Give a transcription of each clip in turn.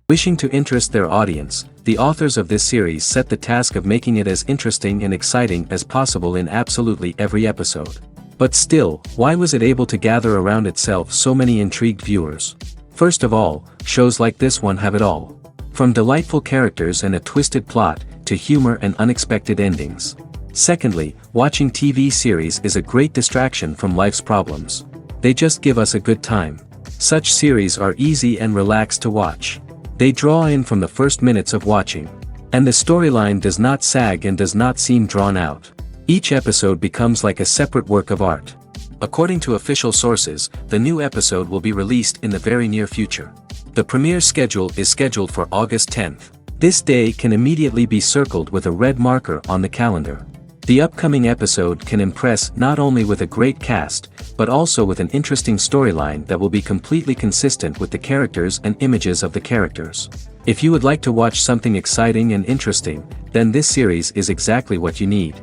Wishing to interest their audience, the authors of this series set the task of making it as interesting and exciting as possible in absolutely every episode. But still, why was it able to gather around itself so many intrigued viewers? First of all, shows like this one have it all. From delightful characters and a twisted plot, to humor and unexpected endings. Secondly, watching TV series is a great distraction from life's problems. They just give us a good time. Such series are easy and relaxed to watch. They draw in from the first minutes of watching. And the storyline does not sag and does not seem drawn out. Each episode becomes like a separate work of art. According to official sources, the new episode will be released in the very near future. The premiere schedule is scheduled for August 10th. This day can immediately be circled with a red marker on the calendar. The upcoming episode can impress not only with a great cast, but also with an interesting storyline that will be completely consistent with the characters and images of the characters. If you would like to watch something exciting and interesting, then this series is exactly what you need.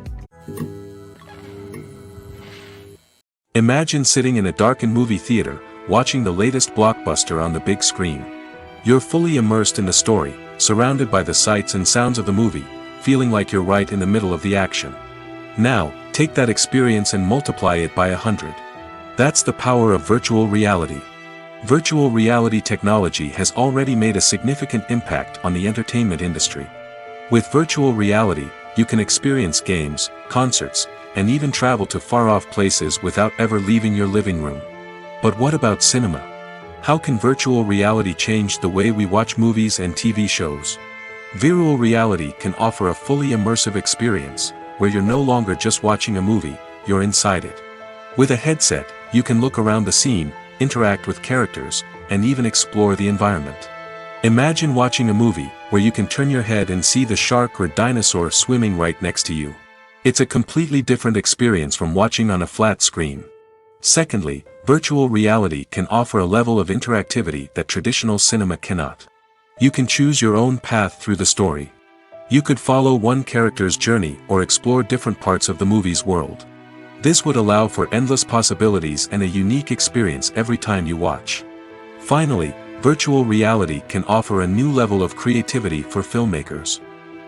Imagine sitting in a darkened movie theater, watching the latest blockbuster on the big screen. You're fully immersed in the story, surrounded by the sights and sounds of the movie, feeling like you're right in the middle of the action. Now, take that experience and multiply it by 100. That's the power of virtual reality. Virtual reality technology has already made a significant impact on the entertainment industry. With virtual reality, you can experience games, concerts, and even travel to far-off places without ever leaving your living room. But what about cinema? How can virtual reality change the way we watch movies and TV shows? Virtual reality can offer a fully immersive experience, where you're no longer just watching a movie, you're inside it. With a headset, you can look around the scene, interact with characters, and even explore the environment. Imagine watching a movie, where you can turn your head and see the shark or dinosaur swimming right next to you. It's a completely different experience from watching on a flat screen. Secondly, virtual reality can offer a level of interactivity that traditional cinema cannot. You can choose your own path through the story. You could follow one character's journey or explore different parts of the movie's world. This would allow for endless possibilities and a unique experience every time you watch. Finally, virtual reality can offer a new level of creativity for filmmakers.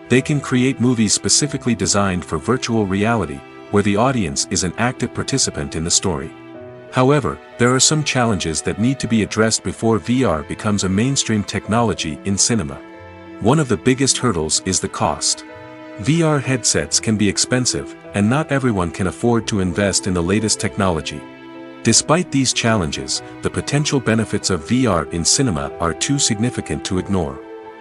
They can create movies specifically designed for virtual reality, where the audience is an active participant in the story. However, there are some challenges that need to be addressed before VR becomes a mainstream technology in cinema. One of the biggest hurdles is the cost. VR headsets can be expensive, and not everyone can afford to invest in the latest technology. Despite these challenges, the potential benefits of VR in cinema are too significant to ignore.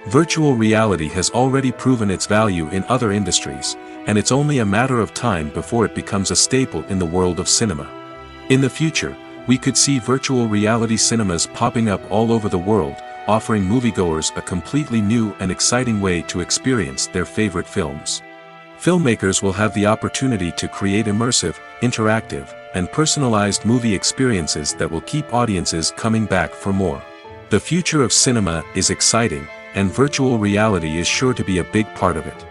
Virtual reality has already proven its value in other industries, and it's only a matter of time before it becomes a staple in the world of cinema. In the future, we could see virtual reality cinemas popping up all over the world, offering moviegoers a completely new and exciting way to experience their favorite films. Filmmakers will have the opportunity to create immersive, interactive, and personalized movie experiences that will keep audiences coming back for more. The future of cinema is exciting, and virtual reality is sure to be a big part of it.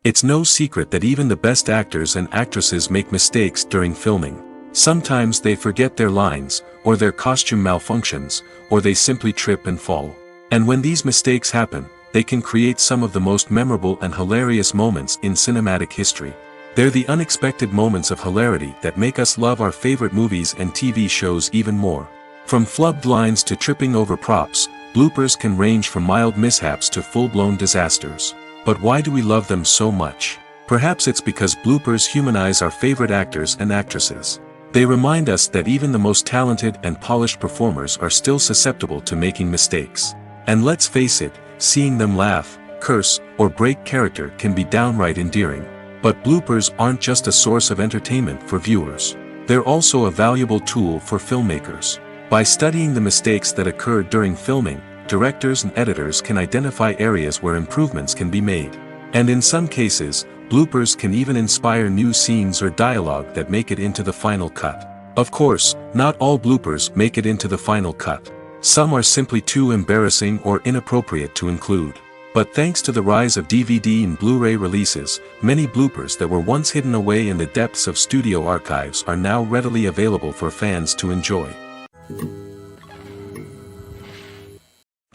It's no secret that even the best actors and actresses make mistakes during filming. Sometimes they forget their lines, or their costume malfunctions, or they simply trip and fall. And when these mistakes happen, they can create some of the most memorable and hilarious moments in cinematic history. They're the unexpected moments of hilarity that make us love our favorite movies and TV shows even more. From flubbed lines to tripping over props, bloopers can range from mild mishaps to full-blown disasters. But why do we love them so much? Perhaps it's because bloopers humanize our favorite actors and actresses. They remind us that even the most talented and polished performers are still susceptible to making mistakes. And let's face it, seeing them laugh, curse, or break character can be downright endearing. But bloopers aren't just a source of entertainment for viewers. They're also a valuable tool for filmmakers. By studying the mistakes that occurred during filming, directors and editors can identify areas where improvements can be made. And in some cases, bloopers can even inspire new scenes or dialogue that make it into the final cut. Of course, not all bloopers make it into the final cut. Some are simply too embarrassing or inappropriate to include. But thanks to the rise of DVD and Blu-ray releases, many bloopers that were once hidden away in the depths of studio archives are now readily available for fans to enjoy.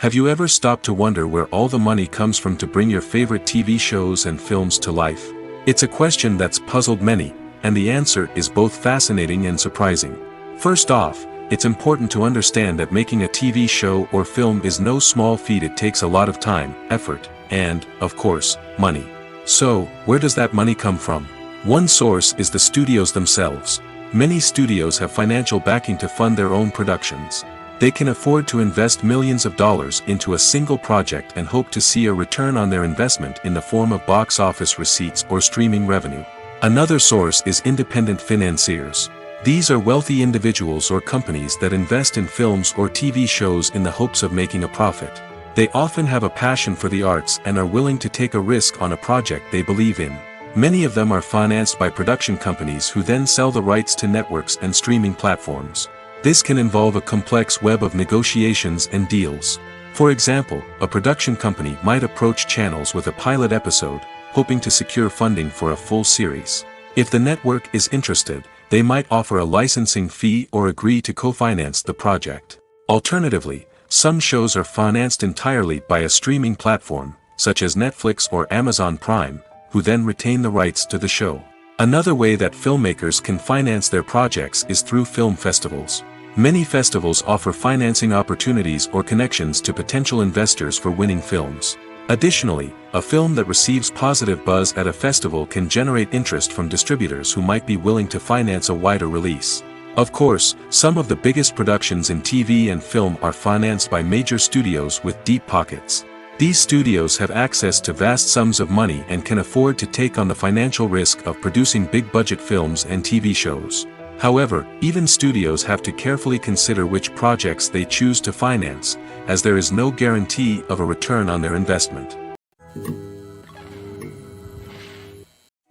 Have you ever stopped to wonder where all the money comes from to bring your favorite TV shows and films to life? It's a question that's puzzled many, and the answer is both fascinating and surprising. First off, it's important to understand that making a TV show or film is no small feat. It takes a lot of time, effort, and, of course, money. So, where does that money come from? One source is the studios themselves. Many studios have financial backing to fund their own productions. They can afford to invest millions of dollars into a single project and hope to see a return on their investment in the form of box office receipts or streaming revenue. Another source is independent financiers. These are wealthy individuals or companies that invest in films or TV shows in the hopes of making a profit. They often have a passion for the arts and are willing to take a risk on a project they believe in. Many of them are financed by production companies who then sell the rights to networks and streaming platforms. This can involve a complex web of negotiations and deals. For example, a production company might approach channels with a pilot episode, hoping to secure funding for a full series. If the network is interested, they might offer a licensing fee or agree to co-finance the project. Alternatively, some shows are financed entirely by a streaming platform, such as Netflix or Amazon Prime, who then retain the rights to the show. Another way that filmmakers can finance their projects is through film festivals. Many festivals offer financing opportunities or connections to potential investors for winning films. Additionally, a film that receives positive buzz at a festival can generate interest from distributors who might be willing to finance a wider release. Of course, some of the biggest productions in TV and film are financed by major studios with deep pockets. These studios have access to vast sums of money and can afford to take on the financial risk of producing big-budget films and TV shows. However, even studios have to carefully consider which projects they choose to finance, as there is no guarantee of a return on their investment.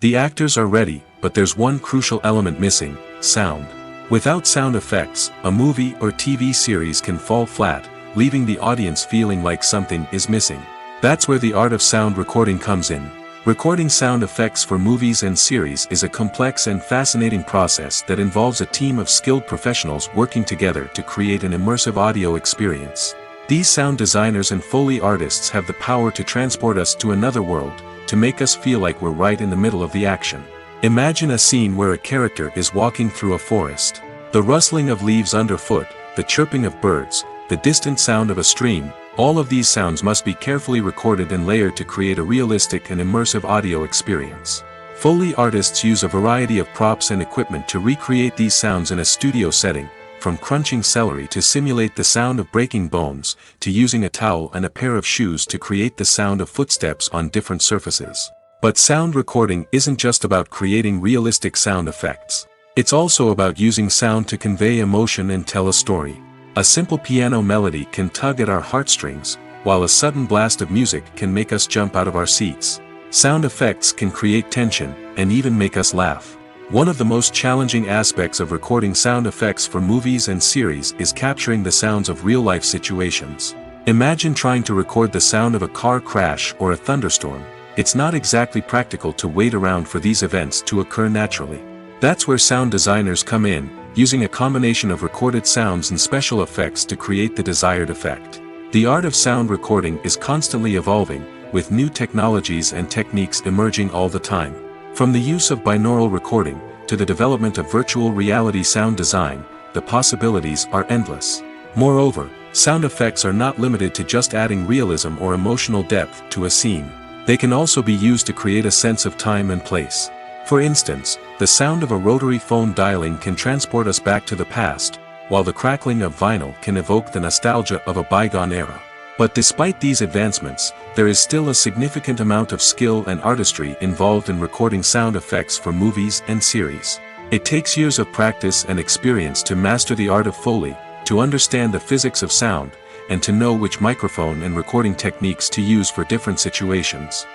The actors are ready, but there's one crucial element missing: sound. Without sound effects, a movie or TV series can fall flat, leaving the audience feeling like something is missing. That's where the art of sound recording comes in. Recording sound effects for movies and series is a complex and fascinating process that involves a team of skilled professionals working together to create an immersive audio experience. These sound designers and Foley artists have the power to transport us to another world, to make us feel like we're right in the middle of the action. Imagine a scene where a character is walking through a forest. The rustling of leaves underfoot, the chirping of birds, the distant sound of a stream, all of these sounds must be carefully recorded and layered to create a realistic and immersive audio experience. Foley artists use a variety of props and equipment to recreate these sounds in a studio setting, from crunching celery to simulate the sound of breaking bones, to using a towel and a pair of shoes to create the sound of footsteps on different surfaces. But sound recording isn't just about creating realistic sound effects. It's also about using sound to convey emotion and tell a story. A simple piano melody can tug at our heartstrings, while a sudden blast of music can make us jump out of our seats. Sound effects can create tension, and even make us laugh. One of the most challenging aspects of recording sound effects for movies and series is capturing the sounds of real-life situations. Imagine trying to record the sound of a car crash or a thunderstorm. It's not exactly practical to wait around for these events to occur naturally. That's where sound designers come in, using a combination of recorded sounds and special effects to create the desired effect. The art of sound recording is constantly evolving, with new technologies and techniques emerging all the time. From the use of binaural recording, to the development of virtual reality sound design, the possibilities are endless. Moreover, sound effects are not limited to just adding realism or emotional depth to a scene. They can also be used to create a sense of time and place. For instance, the sound of a rotary phone dialing can transport us back to the past, while the crackling of vinyl can evoke the nostalgia of a bygone era. But despite these advancements, there is still a significant amount of skill and artistry involved in recording sound effects for movies and series. It takes years of practice and experience to master the art of Foley, to understand the physics of sound, and to know which microphone and recording techniques to use for different situations.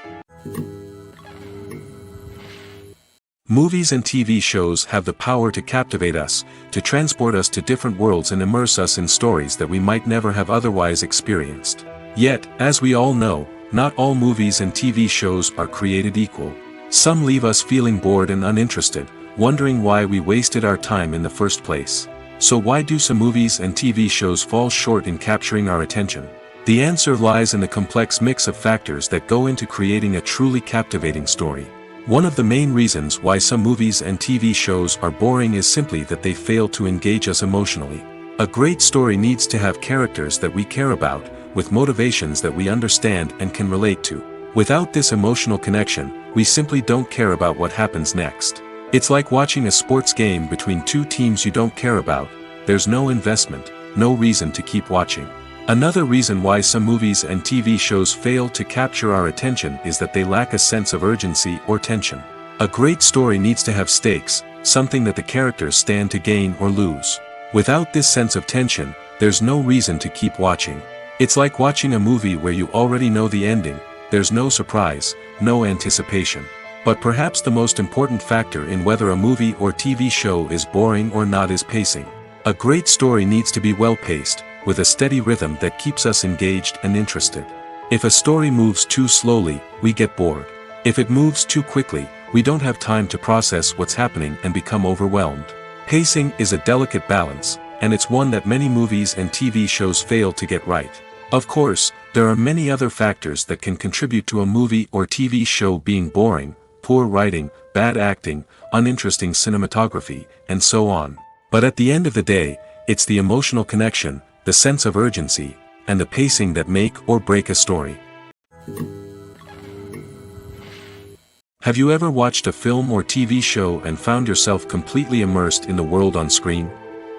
Movies and TV shows have the power to captivate us, to transport us to different worlds and immerse us in stories that we might never have otherwise experienced. Yet, as we all know, not all movies and TV shows are created equal. Some leave us feeling bored and uninterested, wondering why we wasted our time in the first place. So why do some movies and TV shows fall short in capturing our attention? The answer lies in the complex mix of factors that go into creating a truly captivating story. One of the main reasons why some movies and TV shows are boring is simply that they fail to engage us emotionally. A great story needs to have characters that we care about, with motivations that we understand and can relate to. Without this emotional connection, we simply don't care about what happens next. It's like watching a sports game between two teams you don't care about. There's no investment, no reason to keep watching. Another reason why some movies and TV shows fail to capture our attention is that they lack a sense of urgency or tension. A great story needs to have stakes, something that the characters stand to gain or lose. Without this sense of tension, there's no reason to keep watching. It's like watching a movie where you already know the ending. There's no surprise, no anticipation. But perhaps the most important factor in whether a movie or TV show is boring or not is pacing. A great story needs to be well-paced, with a steady rhythm that keeps us engaged and interested. If a story moves too slowly, we get bored. If it moves too quickly, we don't have time to process what's happening and become overwhelmed. Pacing is a delicate balance, and it's one that many movies and TV shows fail to get right. Of course, there are many other factors that can contribute to a movie or TV show being boring: poor writing, bad acting, uninteresting cinematography, and so on. But at the end of the day, it's the emotional connection, the sense of urgency, and the pacing that make or break a story. Have you ever watched a film or TV show and found yourself completely immersed in the world on screen?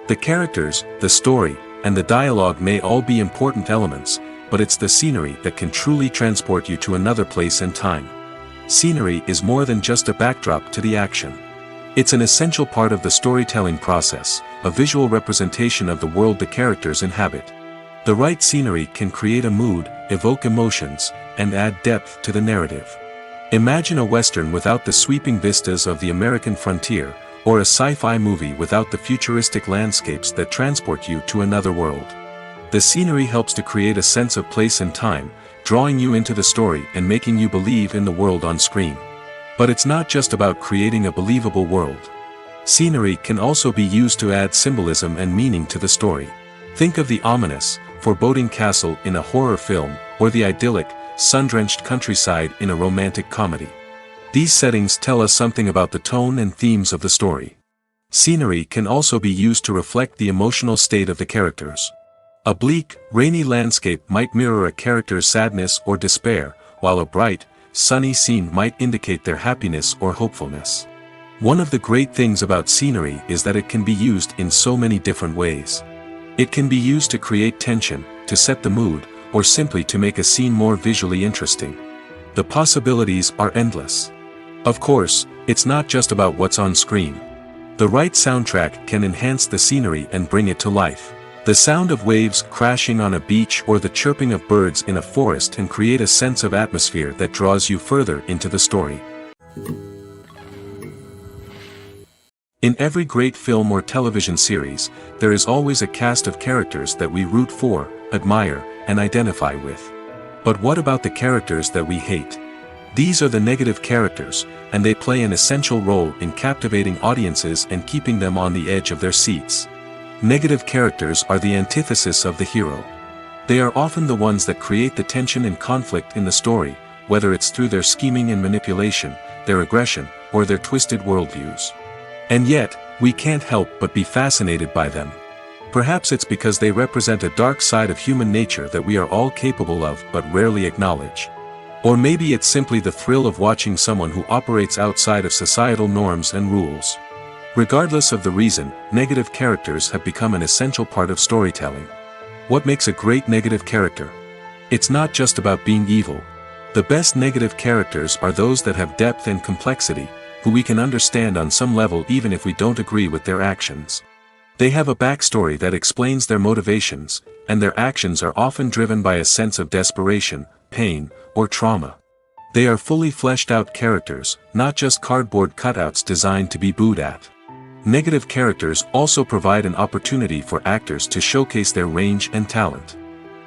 The characters, the story, and the dialogue may all be important elements, but it's the scenery that can truly transport you to another place and time. Scenery is more than just a backdrop to the action. It's an essential part of the storytelling process, a visual representation of the world the characters inhabit. The right scenery can create a mood, evoke emotions, and add depth to the narrative. Imagine a Western without the sweeping vistas of the American frontier, or a sci-fi movie without the futuristic landscapes that transport you to another world. The scenery helps to create a sense of place and time, drawing you into the story and making you believe in the world on screen. But it's not just about creating a believable world. Scenery can also be used to add symbolism and meaning to the story. Think of the ominous, foreboding castle in a horror film, or the idyllic, sun-drenched countryside in a romantic comedy. These settings tell us something about the tone and themes of the story. Scenery can also be used to reflect the emotional state of the characters. A bleak, rainy landscape might mirror a character's sadness or despair, while a bright, sunny scene might indicate their happiness or hopefulness. One of the great things about scenery is that it can be used in so many different ways. It can be used to create tension, to set the mood, or simply to make a scene more visually interesting. The possibilities are endless. Of course, it's not just about what's on screen. The right soundtrack can enhance the scenery and bring it to life. The sound of waves crashing on a beach or the chirping of birds in a forest can create a sense of atmosphere that draws you further into the story. In every great film or television series, there is always a cast of characters that we root for, admire, and identify with. But what about the characters that we hate? These are the negative characters, and they play an essential role in captivating audiences and keeping them on the edge of their seats. Negative characters are the antithesis of the hero. They are often the ones that create the tension and conflict in the story, whether it's through their scheming and manipulation, their aggression, or their twisted worldviews. And yet, we can't help but be fascinated by them. Perhaps it's because they represent a dark side of human nature that we are all capable of but rarely acknowledge. Or maybe it's simply the thrill of watching someone who operates outside of societal norms and rules. Regardless of the reason, negative characters have become an essential part of storytelling. What makes a great negative character? It's not just about being evil. The best negative characters are those that have depth and complexity, who we can understand on some level even if we don't agree with their actions. They have a backstory that explains their motivations, and their actions are often driven by a sense of desperation, pain, or trauma. They are fully fleshed out characters, not just cardboard cutouts designed to be booed at. Negative characters also provide an opportunity for actors to showcase their range and talent.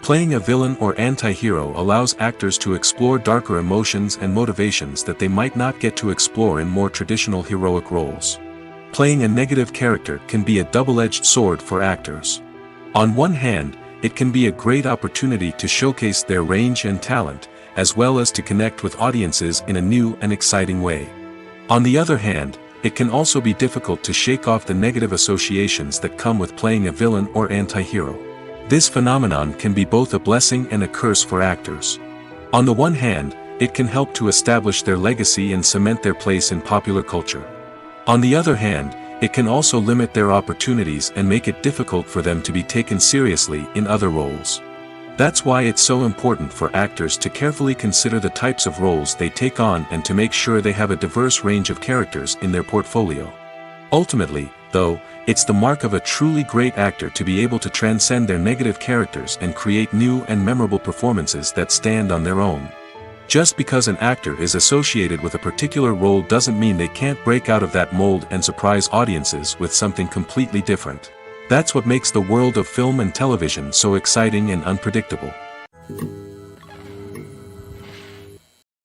Playing a villain or anti-hero allows actors to explore darker emotions and motivations that they might not get to explore in more traditional heroic roles. Playing a negative character can be a double-edged sword for actors. On one hand, it can be a great opportunity to showcase their range and talent, as well as to connect with audiences in a new and exciting way. On the other hand, it can also be difficult to shake off the negative associations that come with playing a villain or anti-hero. This phenomenon can be both a blessing and a curse for actors. On the one hand, it can help to establish their legacy and cement their place in popular culture. On the other hand, it can also limit their opportunities and make it difficult for them to be taken seriously in other roles. That's why it's so important for actors to carefully consider the types of roles they take on and to make sure they have a diverse range of characters in their portfolio. Ultimately, though, it's the mark of a truly great actor to be able to transcend their negative characters and create new and memorable performances that stand on their own. Just because an actor is associated with a particular role doesn't mean they can't break out of that mold and surprise audiences with something completely different. That's what makes the world of film and television so exciting and unpredictable.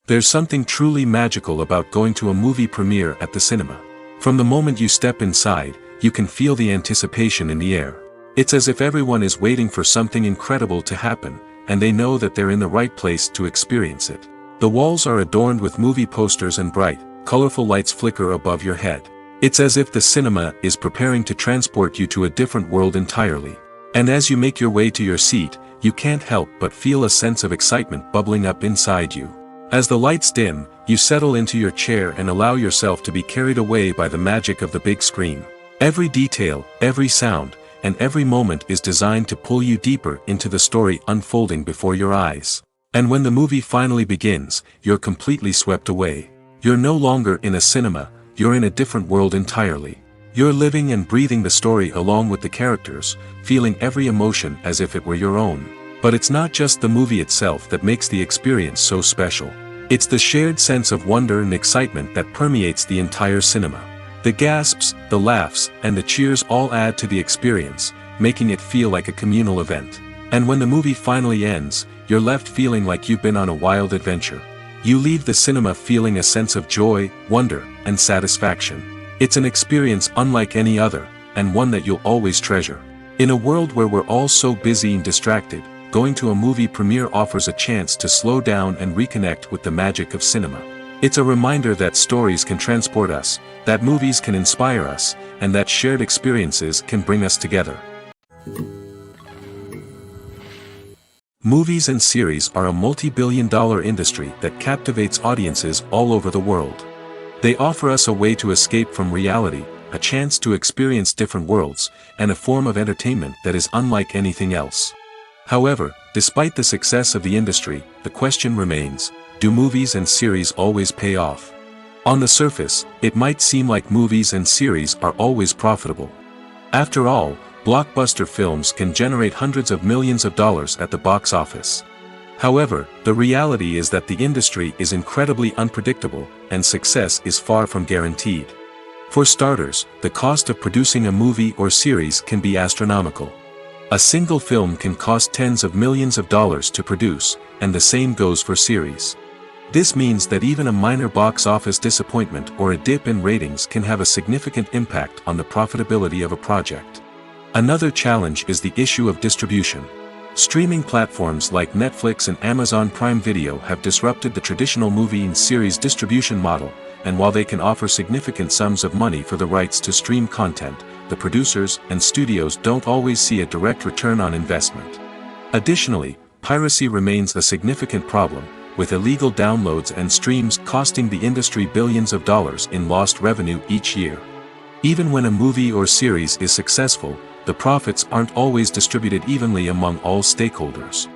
There's something truly magical about going to a movie premiere at the cinema. From the moment you step inside, you can feel the anticipation in the air. It's as if everyone is waiting for something incredible to happen, and they know that they're in the right place to experience it. The walls are adorned with movie posters and bright, colorful lights flicker above your head. It's as if the cinema is preparing to transport you to a different world entirely. And as you make your way to your seat, you can't help but feel a sense of excitement bubbling up inside you. As the lights dim, you settle into your chair and allow yourself to be carried away by the magic of the big screen. Every detail, every sound, and every moment is designed to pull you deeper into the story unfolding before your eyes. And when the movie finally begins, you're completely swept away. You're no longer in a cinema, you're in a different world entirely. You're living and breathing the story along with the characters, feeling every emotion as if it were your own. But it's not just the movie itself that makes the experience so special. It's the shared sense of wonder and excitement that permeates the entire cinema. The gasps, the laughs, and the cheers all add to the experience, making it feel like a communal event. And when the movie finally ends, you're left feeling like you've been on a wild adventure. You leave the cinema feeling a sense of joy, wonder, and satisfaction. It's an experience unlike any other, and one that you'll always treasure. In a world where we're all so busy and distracted, going to a movie premiere offers a chance to slow down and reconnect with the magic of cinema. It's a reminder that stories can transport us, that movies can inspire us, and that shared experiences can bring us together. Movies and series are a multi-billion-dollar industry that captivates audiences all over the world. They offer us a way to escape from reality, a chance to experience different worlds, and a form of entertainment that is unlike anything else. However, despite the success of the industry, the question remains, do movies and series always pay off? On the surface, it might seem like movies and series are always profitable. After all, blockbuster films can generate hundreds of millions of dollars at the box office. However, the reality is that the industry is incredibly unpredictable, and success is far from guaranteed. For starters, the cost of producing a movie or series can be astronomical. A single film can cost tens of millions of dollars to produce, and the same goes for series. This means that even a minor box office disappointment or a dip in ratings can have a significant impact on the profitability of a project. Another challenge is the issue of distribution. Streaming platforms like Netflix and Amazon Prime Video have disrupted the traditional movie and series distribution model, and while they can offer significant sums of money for the rights to stream content, the producers and studios don't always see a direct return on investment. Additionally, piracy remains a significant problem, with illegal downloads and streams costing the industry billions of dollars in lost revenue each year. Even when a movie or series is successful, the profits aren't always distributed evenly among all stakeholders.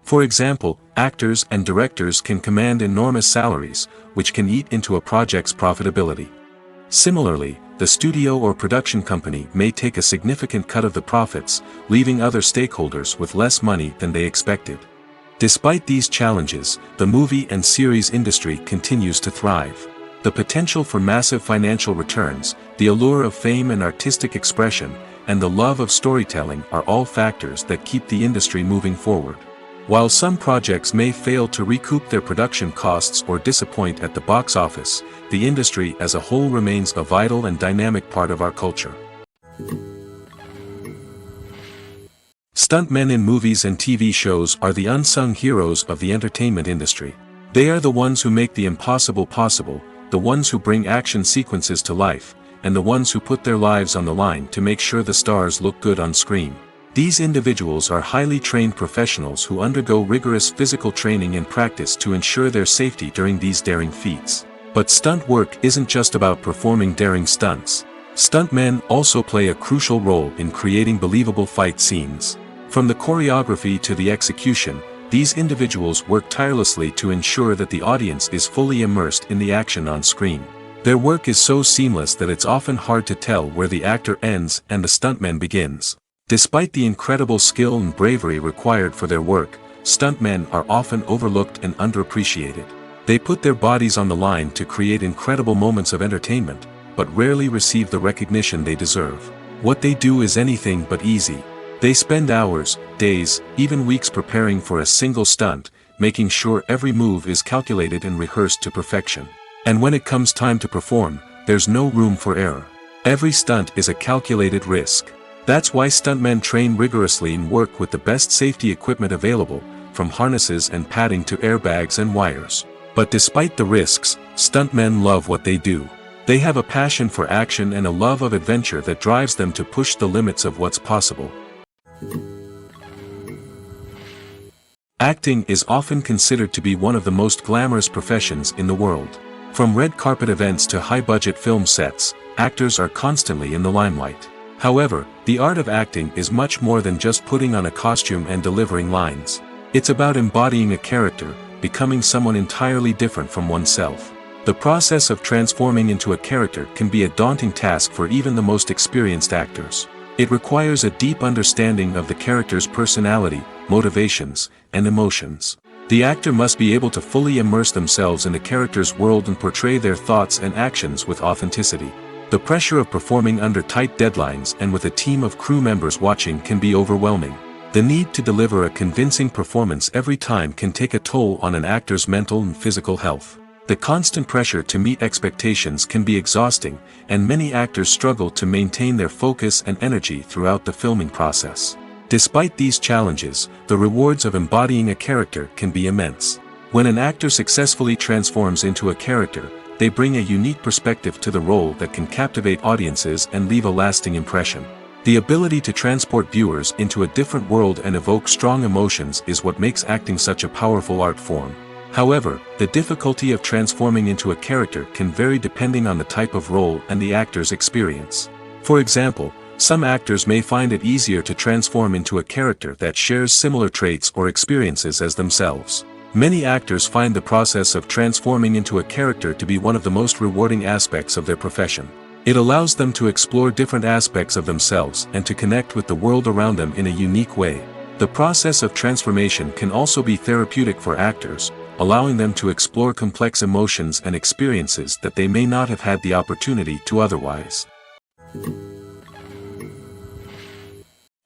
For example, actors and directors can command enormous salaries, which can eat into a project's profitability. Similarly, the studio or production company may take a significant cut of the profits, leaving other stakeholders with less money than they expected. Despite these challenges, the movie and series industry continues to thrive. The potential for massive financial returns, the allure of fame and artistic expression, and the love of storytelling are all factors that keep the industry moving forward. While some projects may fail to recoup their production costs or disappoint at the box office, the industry as a whole remains a vital and dynamic part of our culture. Stuntmen in movies and TV shows are the unsung heroes of the entertainment industry. They are the ones who make the impossible possible, the ones who bring action sequences to life, and the ones who put their lives on the line to make sure the stars look good on screen. These individuals are highly trained professionals who undergo rigorous physical training and practice to ensure their safety during these daring feats. But stunt work isn't just about performing daring stunts. Stuntmen also play a crucial role in creating believable fight scenes. From the choreography to the execution, these individuals work tirelessly to ensure that the audience is fully immersed in the action on screen. Their work is so seamless that it's often hard to tell where the actor ends and the stuntman begins. Despite the incredible skill and bravery required for their work, stuntmen are often overlooked and underappreciated. They put their bodies on the line to create incredible moments of entertainment, but rarely receive the recognition they deserve. What they do is anything but easy. They spend hours, days, even weeks preparing for a single stunt, making sure every move is calculated and rehearsed to perfection. And when it comes time to perform, there's no room for error. Every stunt is a calculated risk. That's why stuntmen train rigorously and work with the best safety equipment available, from harnesses and padding to airbags and wires. But despite the risks, stuntmen love what they do. They have a passion for action and a love of adventure that drives them to push the limits of what's possible. Acting is often considered to be one of the most glamorous professions in the world. From red carpet events to high-budget film sets, actors are constantly in the limelight. However, the art of acting is much more than just putting on a costume and delivering lines. It's about embodying a character, becoming someone entirely different from oneself. The process of transforming into a character can be a daunting task for even the most experienced actors. It requires a deep understanding of the character's personality, motivations, and emotions. The actor must be able to fully immerse themselves in the character's world and portray their thoughts and actions with authenticity. The pressure of performing under tight deadlines and with a team of crew members watching can be overwhelming. The need to deliver a convincing performance every time can take a toll on an actor's mental and physical health. The constant pressure to meet expectations can be exhausting, and many actors struggle to maintain their focus and energy throughout the filming process. Despite these challenges, the rewards of embodying a character can be immense. When an actor successfully transforms into a character, they bring a unique perspective to the role that can captivate audiences and leave a lasting impression. The ability to transport viewers into a different world and evoke strong emotions is what makes acting such a powerful art form. However, the difficulty of transforming into a character can vary depending on the type of role and the actor's experience. For example, some actors may find it easier to transform into a character that shares similar traits or experiences as themselves. Many actors find the process of transforming into a character to be one of the most rewarding aspects of their profession. It allows them to explore different aspects of themselves and to connect with the world around them in a unique way. The process of transformation can also be therapeutic for actors, allowing them to explore complex emotions and experiences that they may not have had the opportunity to otherwise.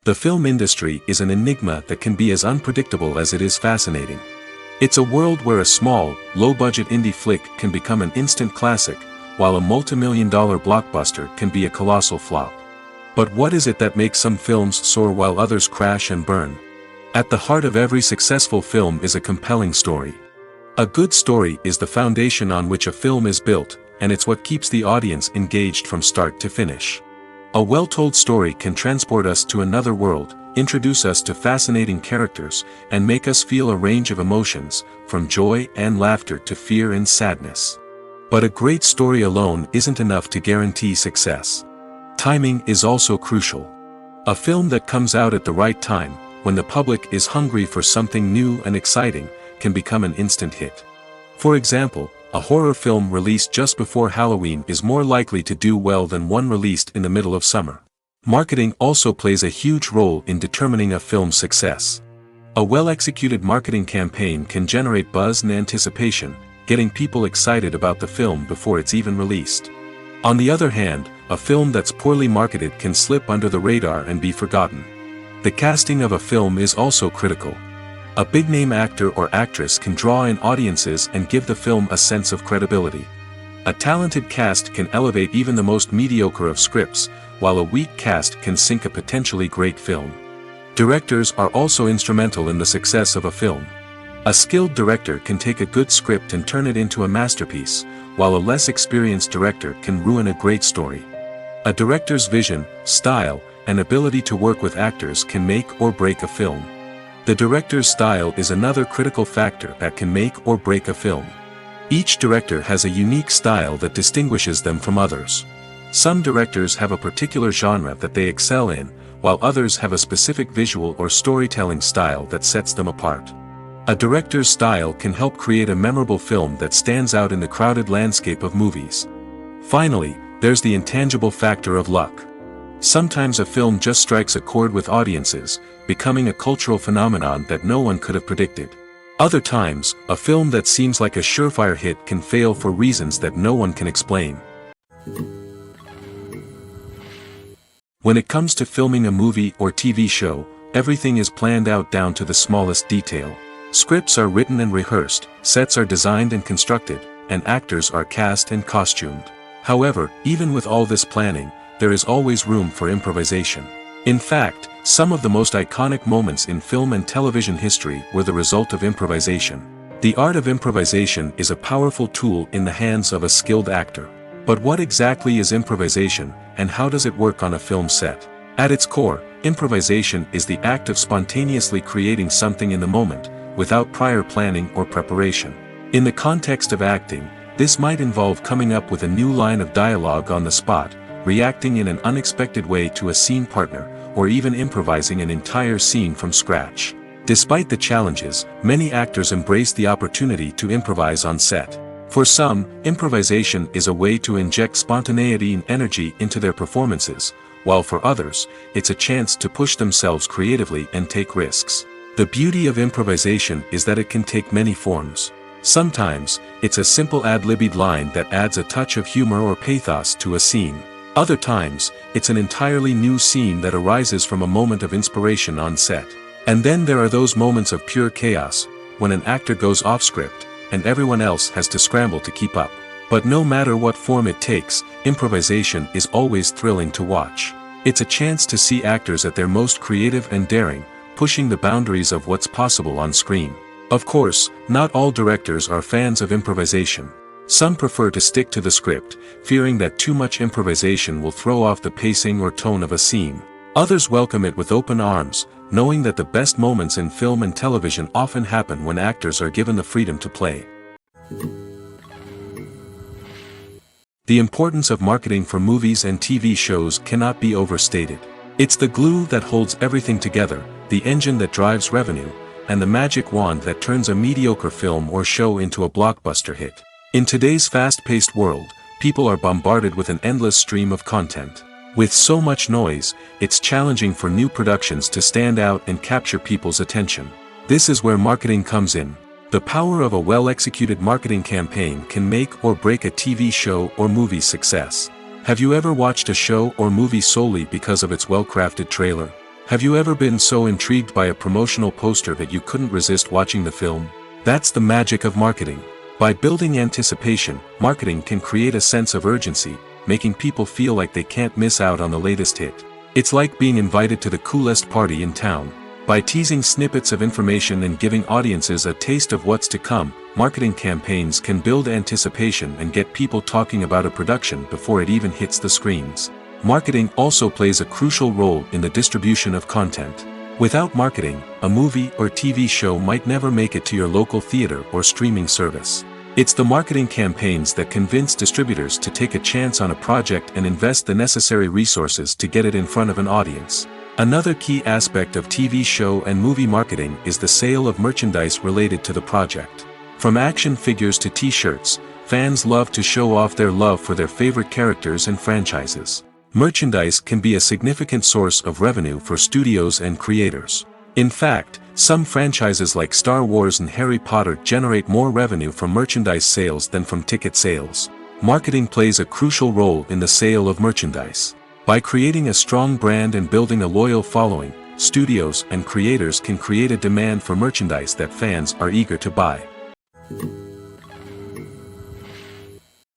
The film industry is an enigma that can be as unpredictable as it is fascinating. It's a world where a small, low-budget indie flick can become an instant classic, while a multi-million-dollar blockbuster can be a colossal flop. But what is it that makes some films soar while others crash and burn? At the heart of every successful film is a compelling story. A good story is the foundation on which a film is built, and it's what keeps the audience engaged from start to finish. A well-told story can transport us to another world, introduce us to fascinating characters, and make us feel a range of emotions, from joy and laughter to fear and sadness. But a great story alone isn't enough to guarantee success. Timing is also crucial. A film that comes out at the right time, when the public is hungry for something new and exciting, can become an instant hit. For example, a horror film released just before Halloween is more likely to do well than one released in the middle of summer. Marketing also plays a huge role in determining a film's success. A well-executed marketing campaign can generate buzz and anticipation, getting people excited about the film before it's even released. On the other hand, a film that's poorly marketed can slip under the radar and be forgotten. The casting of a film is also critical. A big-name actor or actress can draw in audiences and give the film a sense of credibility. A talented cast can elevate even the most mediocre of scripts, while a weak cast can sink a potentially great film. Directors are also instrumental in the success of a film. A skilled director can take a good script and turn it into a masterpiece, while a less experienced director can ruin a great story. A director's vision, style, and ability to work with actors can make or break a film. The director's style is another critical factor that can make or break a film. Each director has a unique style that distinguishes them from others. Some directors have a particular genre that they excel in, while others have a specific visual or storytelling style that sets them apart. A director's style can help create a memorable film that stands out in the crowded landscape of movies. Finally, there's the intangible factor of luck. Sometimes a film just strikes a chord with audiences, becoming a cultural phenomenon that no one could have predicted. Other times, a film that seems like a surefire hit can fail for reasons that no one can explain. When it comes to filming a movie or TV show, everything is planned out down to the smallest detail. Scripts are written and rehearsed, sets are designed and constructed, and actors are cast and costumed. However, even with all this planning, there is always room for improvisation. In fact, some of the most iconic moments in film and television history were the result of improvisation. The art of improvisation is a powerful tool in the hands of a skilled actor. But what exactly is improvisation, and how does it work on a film set? At its core, improvisation is the act of spontaneously creating something in the moment, without prior planning or preparation. In the context of acting, this might involve coming up with a new line of dialogue on the spot, reacting in an unexpected way to a scene partner, or even improvising an entire scene from scratch. Despite the challenges, many actors embrace the opportunity to improvise on set. For some, improvisation is a way to inject spontaneity and energy into their performances, while for others, it's a chance to push themselves creatively and take risks. The beauty of improvisation is that it can take many forms. Sometimes, it's a simple ad-libbed line that adds a touch of humor or pathos to a scene. Other times, it's an entirely new scene that arises from a moment of inspiration on set. And then there are those moments of pure chaos, when an actor goes off script, and everyone else has to scramble to keep up. But no matter what form it takes, improvisation is always thrilling to watch. It's a chance to see actors at their most creative and daring, pushing the boundaries of what's possible on screen. Of course, not all directors are fans of improvisation. Some prefer to stick to the script, fearing that too much improvisation will throw off the pacing or tone of a scene. Others welcome it with open arms, knowing that the best moments in film and television often happen when actors are given the freedom to play. The importance of marketing for movies and TV shows cannot be overstated. It's the glue that holds everything together, the engine that drives revenue, and the magic wand that turns a mediocre film or show into a blockbuster hit. In today's fast-paced world, people are bombarded with an endless stream of content. With so much noise, it's challenging for new productions to stand out and capture people's attention. This is where marketing comes in. The power of a well-executed marketing campaign can make or break a TV show or movie's success. Have you ever watched a show or movie solely because of its well-crafted trailer? Have you ever been so intrigued by a promotional poster that you couldn't resist watching the film? That's the magic of marketing. By building anticipation, marketing can create a sense of urgency, making people feel like they can't miss out on the latest hit. It's like being invited to the coolest party in town. By teasing snippets of information and giving audiences a taste of what's to come, marketing campaigns can build anticipation and get people talking about a production before it even hits the screens. Marketing also plays a crucial role in the distribution of content. Without marketing, a movie or TV show might never make it to your local theater or streaming service. It's the marketing campaigns that convince distributors to take a chance on a project and invest the necessary resources to get it in front of an audience. Another key aspect of TV show and movie marketing is the sale of merchandise related to the project. From action figures to t-shirts, fans love to show off their love for their favorite characters and franchises. Merchandise can be a significant source of revenue for studios and creators. In fact, some franchises like Star Wars and Harry Potter generate more revenue from merchandise sales than from ticket sales. Marketing plays a crucial role in the sale of merchandise. By creating a strong brand and building a loyal following, studios and creators can create a demand for merchandise that fans are eager to buy.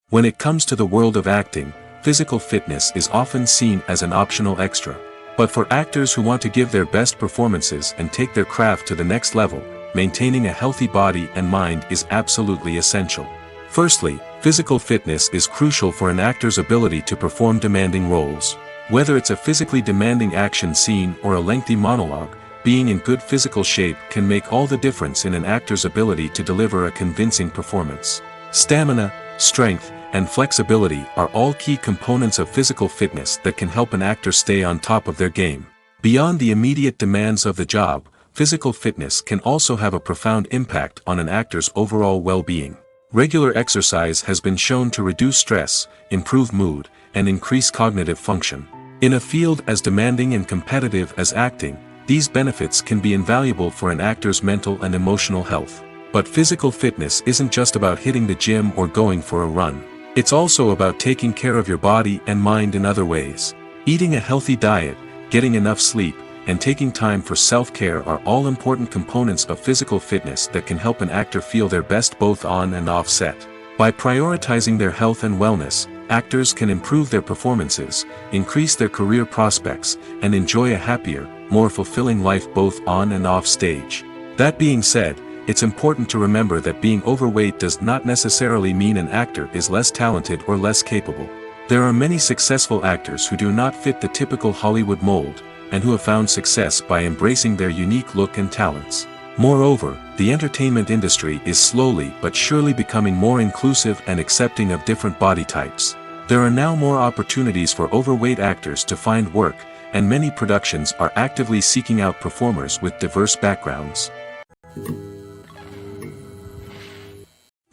When it comes to the world of acting, physical fitness is often seen as an optional extra. But for actors who want to give their best performances and take their craft to the next level, maintaining a healthy body and mind is absolutely essential. Firstly, physical fitness is crucial for an actor's ability to perform demanding roles. Whether it's a physically demanding action scene or a lengthy monologue, being in good physical shape can make all the difference in an actor's ability to deliver a convincing performance. Stamina, strength, and flexibility are all key components of physical fitness that can help an actor stay on top of their game. Beyond the immediate demands of the job, physical fitness can also have a profound impact on an actor's overall well-being. Regular exercise has been shown to reduce stress, improve mood, and increase cognitive function. In a field as demanding and competitive as acting, these benefits can be invaluable for an actor's mental and emotional health. But physical fitness isn't just about hitting the gym or going for a run. It's also about taking care of your body and mind in other ways. Eating a healthy diet, getting enough sleep, and taking time for self-care are all important components of physical fitness that can help an actor feel their best both on and off set. By prioritizing their health and wellness, actors can improve their performances, increase their career prospects, and enjoy a happier, more fulfilling life both on and off stage. That being said, it's important to remember that being overweight does not necessarily mean an actor is less talented or less capable. There are many successful actors who do not fit the typical Hollywood mold, and who have found success by embracing their unique look and talents. Moreover, the entertainment industry is slowly but surely becoming more inclusive and accepting of different body types. There are now more opportunities for overweight actors to find work, and many productions are actively seeking out performers with diverse backgrounds.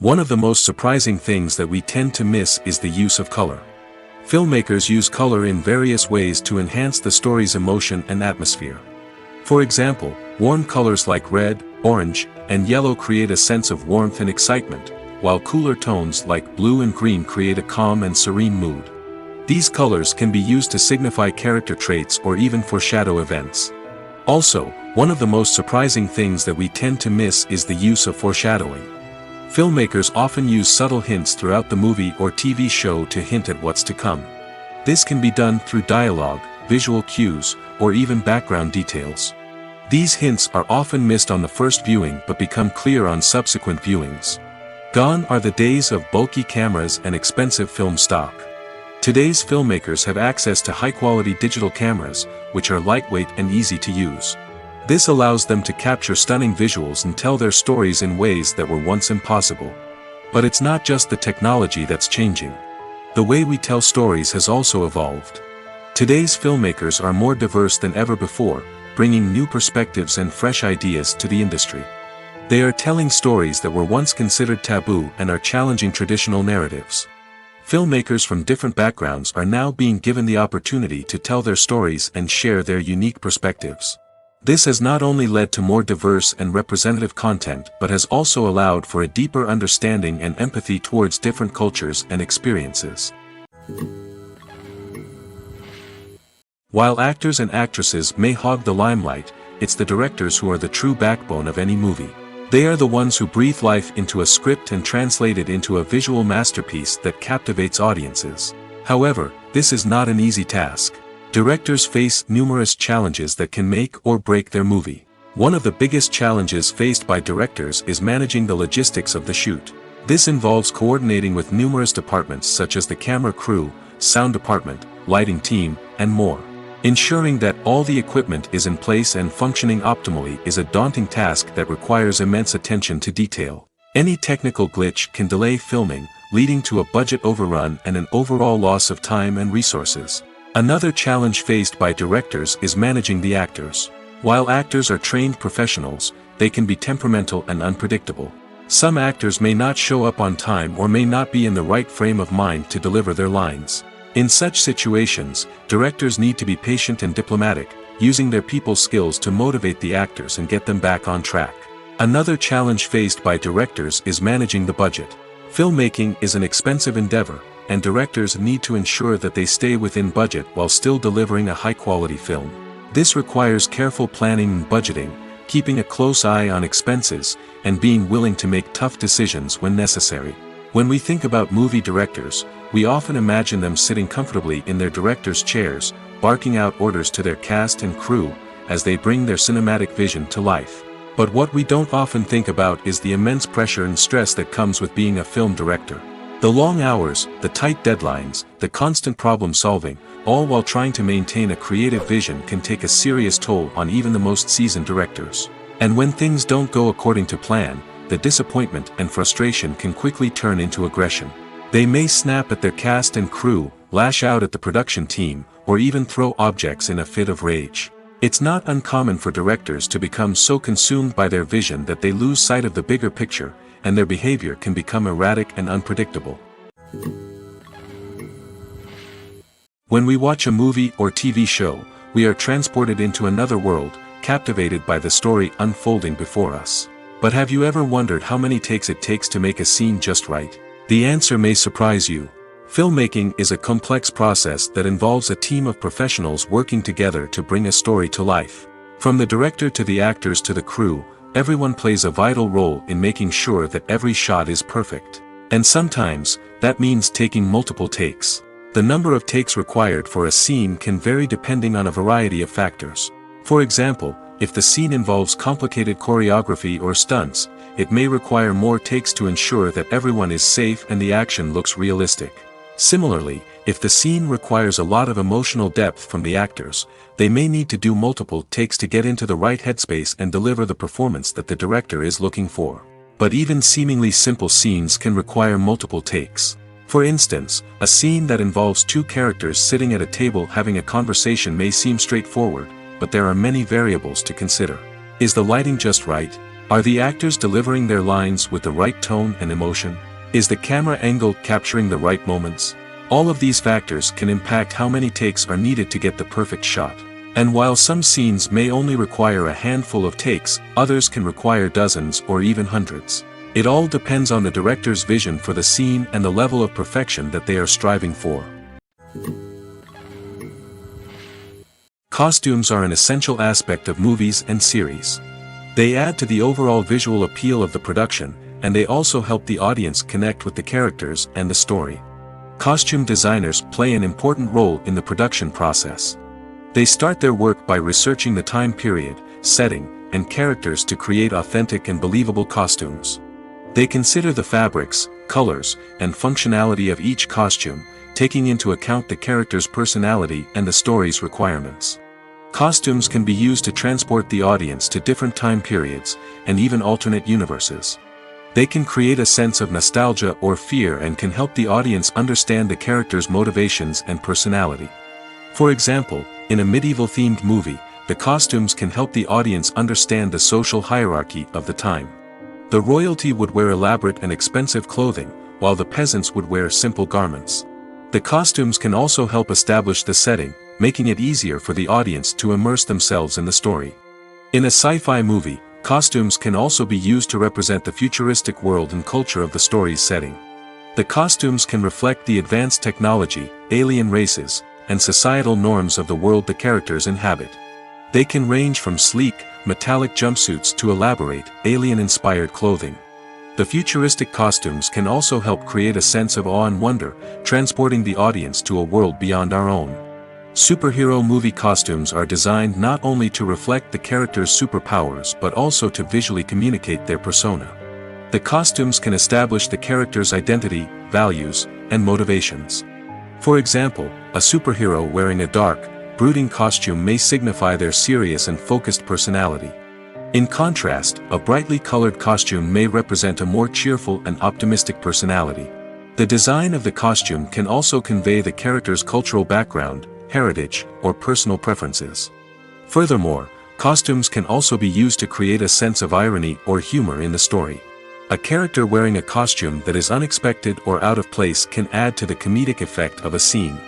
One of the most surprising things that we tend to miss is the use of color. Filmmakers use color in various ways to enhance the story's emotion and atmosphere. For example, warm colors like red, orange, and yellow create a sense of warmth and excitement, while cooler tones like blue and green create a calm and serene mood. These colors can be used to signify character traits or even foreshadow events. Also, one of the most surprising things that we tend to miss is the use of foreshadowing. Filmmakers often use subtle hints throughout the movie or TV show to hint at what's to come. This can be done through dialogue, visual cues, or even background details. These hints are often missed on the first viewing but become clear on subsequent viewings. Gone are the days of bulky cameras and expensive film stock. Today's filmmakers have access to high-quality digital cameras, which are lightweight and easy to use. This allows them to capture stunning visuals and tell their stories in ways that were once impossible. But it's not just the technology that's changing. The way we tell stories has also evolved. Today's filmmakers are more diverse than ever before, bringing new perspectives and fresh ideas to the industry. They are telling stories that were once considered taboo and are challenging traditional narratives. Filmmakers from different backgrounds are now being given the opportunity to tell their stories and share their unique perspectives. This has not only led to more diverse and representative content but has also allowed for a deeper understanding and empathy towards different cultures and experiences. While actors and actresses may hog the limelight, it's the directors who are the true backbone of any movie. They are the ones who breathe life into a script and translate it into a visual masterpiece that captivates audiences. However, this is not an easy task. Directors face numerous challenges that can make or break their movie. One of the biggest challenges faced by directors is managing the logistics of the shoot. This involves coordinating with numerous departments such as the camera crew, sound department, lighting team, and more. Ensuring that all the equipment is in place and functioning optimally is a daunting task that requires immense attention to detail. Any technical glitch can delay filming, leading to a budget overrun and an overall loss of time and resources. Another challenge faced by directors is managing the actors. While actors are trained professionals, they can be temperamental and unpredictable. Some actors may not show up on time or may not be in the right frame of mind to deliver their lines. In such situations, directors need to be patient and diplomatic, using their people skills to motivate the actors and get them back on track. Another challenge faced by directors is managing the budget. Filmmaking is an expensive endeavor, and directors need to ensure that they stay within budget while still delivering a high-quality film. This requires careful planning and budgeting, keeping a close eye on expenses, and being willing to make tough decisions when necessary. When we think about movie directors, we often imagine them sitting comfortably in their director's chairs, barking out orders to their cast and crew, as they bring their cinematic vision to life. But what we don't often think about is the immense pressure and stress that comes with being a film director. The long hours, the tight deadlines, the constant problem solving, all while trying to maintain a creative vision can take a serious toll on even the most seasoned directors. And when things don't go according to plan, the disappointment and frustration can quickly turn into aggression. They may snap at their cast and crew, lash out at the production team, or even throw objects in a fit of rage. It's not uncommon for directors to become so consumed by their vision that they lose sight of the bigger picture, and their behavior can become erratic and unpredictable. When we watch a movie or TV show, we are transported into another world, captivated by the story unfolding before us. But have you ever wondered how many takes it takes to make a scene just right? The answer may surprise you. Filmmaking is a complex process that involves a team of professionals working together to bring a story to life. From the director to the actors to the crew, everyone plays a vital role in making sure that every shot is perfect. And sometimes, that means taking multiple takes. The number of takes required for a scene can vary depending on a variety of factors. For example, if the scene involves complicated choreography or stunts, it may require more takes to ensure that everyone is safe and the action looks realistic. Similarly, if the scene requires a lot of emotional depth from the actors, they may need to do multiple takes to get into the right headspace and deliver the performance that the director is looking for. But even seemingly simple scenes can require multiple takes. For instance, a scene that involves two characters sitting at a table having a conversation may seem straightforward, but there are many variables to consider. Is the lighting just right? Are the actors delivering their lines with the right tone and emotion? Is the camera angle capturing the right moments? All of these factors can impact how many takes are needed to get the perfect shot. And while some scenes may only require a handful of takes, others can require dozens or even hundreds. It all depends on the director's vision for the scene and the level of perfection that they are striving for. Costumes are an essential aspect of movies and series. They add to the overall visual appeal of the production, and they also help the audience connect with the characters and the story. Costume designers play an important role in the production process. They start their work by researching the time period, setting, and characters to create authentic and believable costumes. They consider the fabrics, colors, and functionality of each costume, taking into account the character's personality and the story's requirements. Costumes can be used to transport the audience to different time periods, and even alternate universes. They can create a sense of nostalgia or fear and can help the audience understand the character's motivations and personality. For example, in a medieval-themed movie, the costumes can help the audience understand the social hierarchy of the time. The royalty would wear elaborate and expensive clothing, while the peasants would wear simple garments. The costumes can also help establish the setting, making it easier for the audience to immerse themselves in the story. In a sci-fi movie, costumes can also be used to represent the futuristic world and culture of the story's setting. The costumes can reflect the advanced technology, alien races, and societal norms of the world the characters inhabit. They can range from sleek, metallic jumpsuits to elaborate, alien-inspired clothing. The futuristic costumes can also help create a sense of awe and wonder, transporting the audience to a world beyond our own. Superhero movie costumes are designed not only to reflect the character's superpowers but also to visually communicate their persona. The costumes can establish the character's identity, values, and motivations. For example, a superhero wearing a dark, brooding costume may signify their serious and focused personality. In contrast, a brightly colored costume may represent a more cheerful and optimistic personality. The design of the costume can also convey the character's cultural background, heritage, or personal preferences. Furthermore, costumes can also be used to create a sense of irony or humor in the story. A character wearing a costume that is unexpected or out of place can add to the comedic effect of a scene.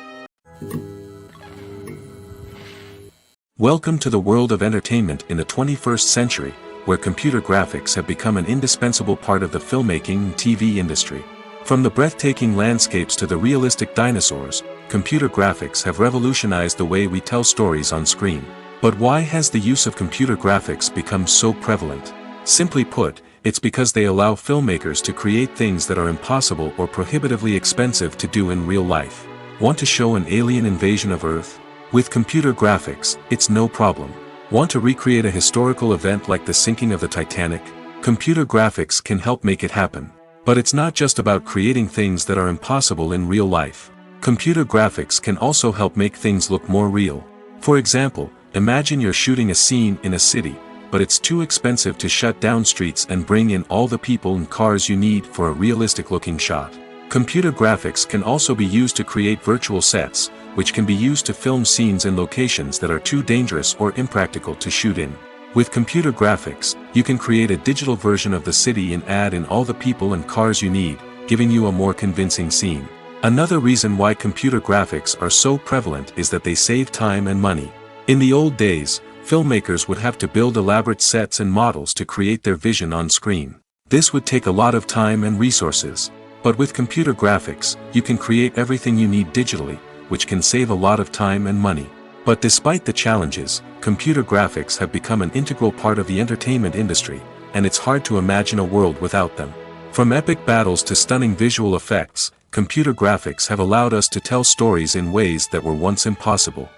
Welcome to the world of entertainment in the 21st century, where computer graphics have become an indispensable part of the filmmaking and TV industry. From the breathtaking landscapes to the realistic dinosaurs, computer graphics have revolutionized the way we tell stories on screen. But why has the use of computer graphics become so prevalent? Simply put, it's because they allow filmmakers to create things that are impossible or prohibitively expensive to do in real life. Want to show an alien invasion of Earth? With computer graphics, it's no problem. Want to recreate a historical event like the sinking of the Titanic? Computer graphics can help make it happen. But it's not just about creating things that are impossible in real life. Computer graphics can also help make things look more real. For example, imagine you're shooting a scene in a city, but it's too expensive to shut down streets and bring in all the people and cars you need for a realistic-looking shot. Computer graphics can also be used to create virtual sets, which can be used to film scenes in locations that are too dangerous or impractical to shoot in. With computer graphics, you can create a digital version of the city and add in all the people and cars you need, giving you a more convincing scene. Another reason why computer graphics are so prevalent is that they save time and money. In the old days, filmmakers would have to build elaborate sets and models to create their vision on screen. This would take a lot of time and resources. But with computer graphics, you can create everything you need digitally, which can save a lot of time and money. But despite the challenges, computer graphics have become an integral part of the entertainment industry, and it's hard to imagine a world without them. From epic battles to stunning visual effects, computer graphics have allowed us to tell stories in ways that were once impossible.